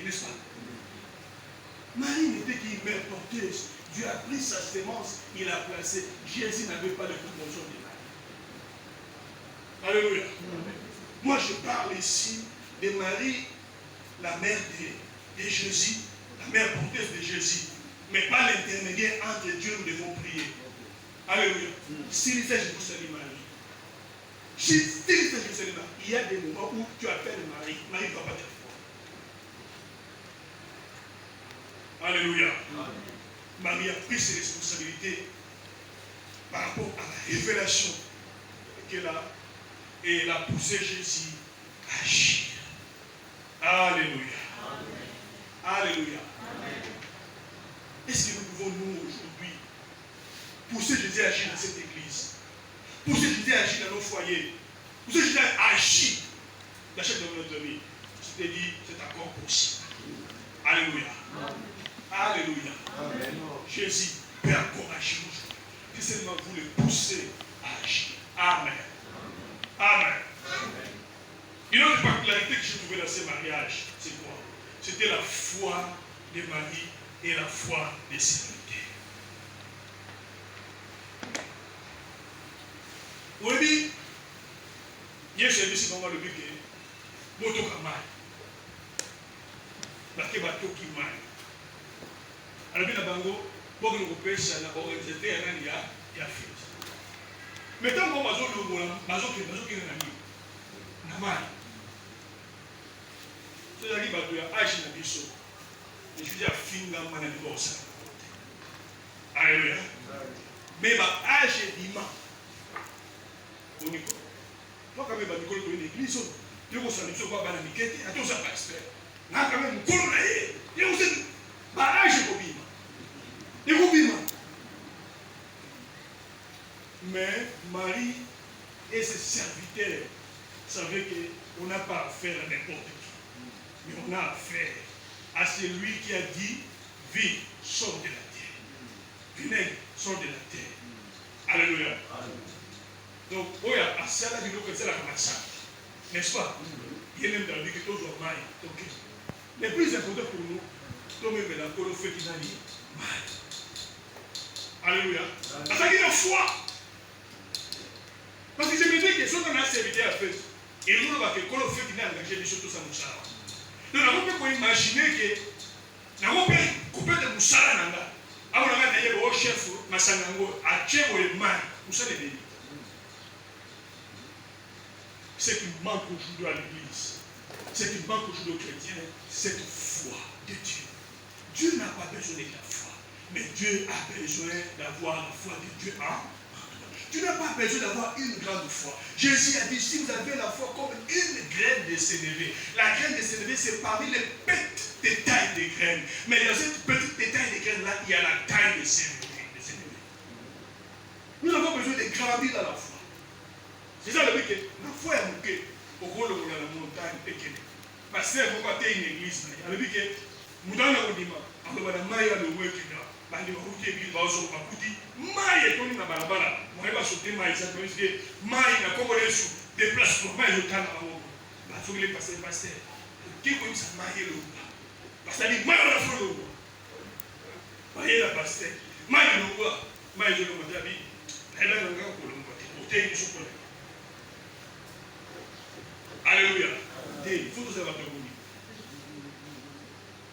n'est-ce pas? Marie n'était qu'une mère porteuse. Dieu a pris sa sémence, il l'a placée. Jésus n'avait pas de promotion de Marie. Alléluia. Moi, je parle ici de Marie, la mère de Jésus, la mère porteuse de Jésus, mais pas l'intermédiaire entre Dieu, nous devons prier. Alléluia. S'il s'agit de saluer Marie, s'il s'agit de saluer Marie, il y a des moments où tu appelles Marie, Marie ne va pas te répondre. Alléluia. Marie a pris ses responsabilités par rapport à la révélation qu'elle a, et elle a poussé Jésus à agir. Alléluia. Alléluia. Est-ce que nous pouvons, nous, aujourd'hui, pousser Jésus à agir dans cette église, pousser Jésus à agir dans nos foyers, pousser Jésus à agir dans chaque de notre vie? Je t'ai dit, c'est encore possible. Alléluia. Alléluia. Amen. Jésus peut encore agir aujourd'hui. Que seulement vous le poussez à agir. Amen. Amen. Une autre particularité que j'ai trouvée dans ce mariage, c'est quoi? C'était la foi de Marie et la foi des célébrités. Oui, hier j'ai vu si on va le dire que moto kamai, baké bato qui mai. Alors bien bango, pour que nous pêchions na organisé un ya fait. Mais tant qu'on mazo le bola, mazo qui na mai. C'est là qui bato ya agi na biso. Et je dis à finga mana de bossa. Alléluia. Mais ba agi dima. Boniko. Toi quand même ba mikolo to une église, tu ko sa biso ba bana mikete, ato sa pasteur. Na quand même mukolo na ye. Ye ko se ba agi ko bima. Ye ko bima. Mais Marie et ses serviteurs savaient qu'on n'a pas affaire à n'importe qui. Mais on a affaire à celui qui a dit, vie, sort de la terre. Vinaigre, sort de la terre. Alléluia. Donc, il y a assez à dire que c'est la commence. N'est-ce pas? Il y a même dans la vie que tous ont mal. Donc, le plus important pour nous, c'est même la colonne fait qu'il a dit mal. Alléluia. Parce qu'il y a une foi. Parce que je me dis que si on a un serviteur à faire, et nous avons fait colonne fait qu'il a engagé des choses à Moussala. Donc, nous pouvons imaginer que nous avons coupé de Moussala Nanga. Avant d'aller au chef, Massanango, à Tchéo et Man, Moussala est ce qui manque aujourd'hui à l'église, ce qui manque aujourd'hui aux chrétiens, c'est cette foi de Dieu. Dieu n'a pas besoin de la foi, mais Dieu a besoin d'avoir la foi de Dieu en toi. Tu n'as pas besoin d'avoir une grande foi. Jésus a dit, si vous avez la foi comme une graine de sénévé, la graine de sénévé, c'est parmi les petites détails des graines. Mais dans cette petite détail des graines-là, il y a la taille de sénévé. Nous avons besoin de grandir dans la foi. C'est ça le but que la foi est moquée au gros de la montagne péquée. Parce que vous partez une église. Le but que nous dans le Dima, on va mailler le web qui là. Bandi va router église, va au Paputi. Maille est na balabala. Moi je vais sauter maille ça veut dire maille na comme les sous déplacement maille au temps là. Bah faut que les passer passer. Qui comme ça maille le parce que dit maille la foi le. Maille la passer. Maille le quoi? Maille le madabi. Elle a un grand problème pour te sous problème. Alléluia. Il faut que ça va te mourir.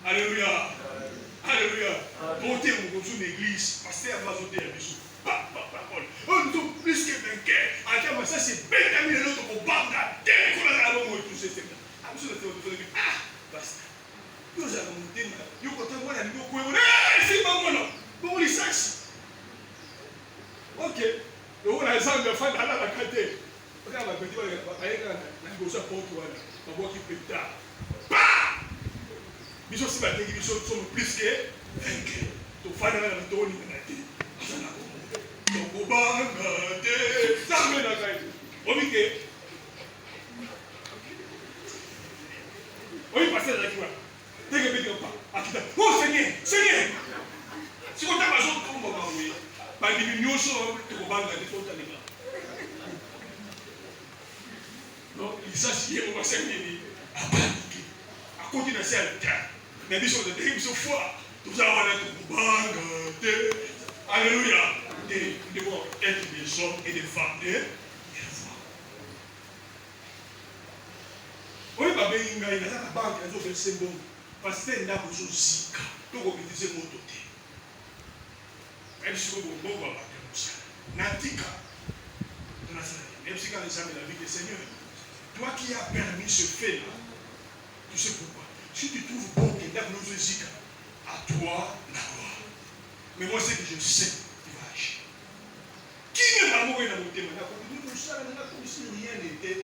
Alléluia. Alléluia. Montez mon dans une église. Pasteur va sauter à bisou. Oh, nous sommes plus que vainqueurs. Attends, ça c'est Benjamin et l'autre pour Banga. Dès qu'on a la langue, tout ce système. Ah, pasteur. Nous avons monté. Nous avons monté. Nous avons monté. C'est pas moi. Bon, les sacs. Ok. Nous avons les hommes de fan à la qualité. Regarde la petite, la négociation pour toi, la voix qui peut tard. Bah! Ils sont si battus, ils sont plus que vainqueurs. Donc, il faut aller dans le tour, il y a des donc, au bas, ça me l'a dit. Ok. Oui, passez là, tu vois. Dès que tu pas, oh Seigneur, Seigneur! Si on t'a pas besoin de tomber, oui. Bah, il y a une chose, tu vas pas regarder ton talent. Donc, il s'agit de s'enseigner à paniquer, à continuer à se faire. Mais ils sont de terribles foi. Nous allons être bangés. Alléluia. Nous devons être des hommes et des femmes de foi. Oui, papa, il y a une banque qui a fait ce bon. Parce que c'est une dame qui est zika. Donc, on peut dire mon côté. Même si vous avez un bon Natika. Même si quand les hommes de la vie du Seigneur. Toi qui as permis ce fait-là, tu sais pourquoi? Si tu trouves bon que nous zika, à toi d'abord. Mais moi, c'est que je sais qu'il va agir. Qui n'est pas mort dans mon témoin? Rien n'était.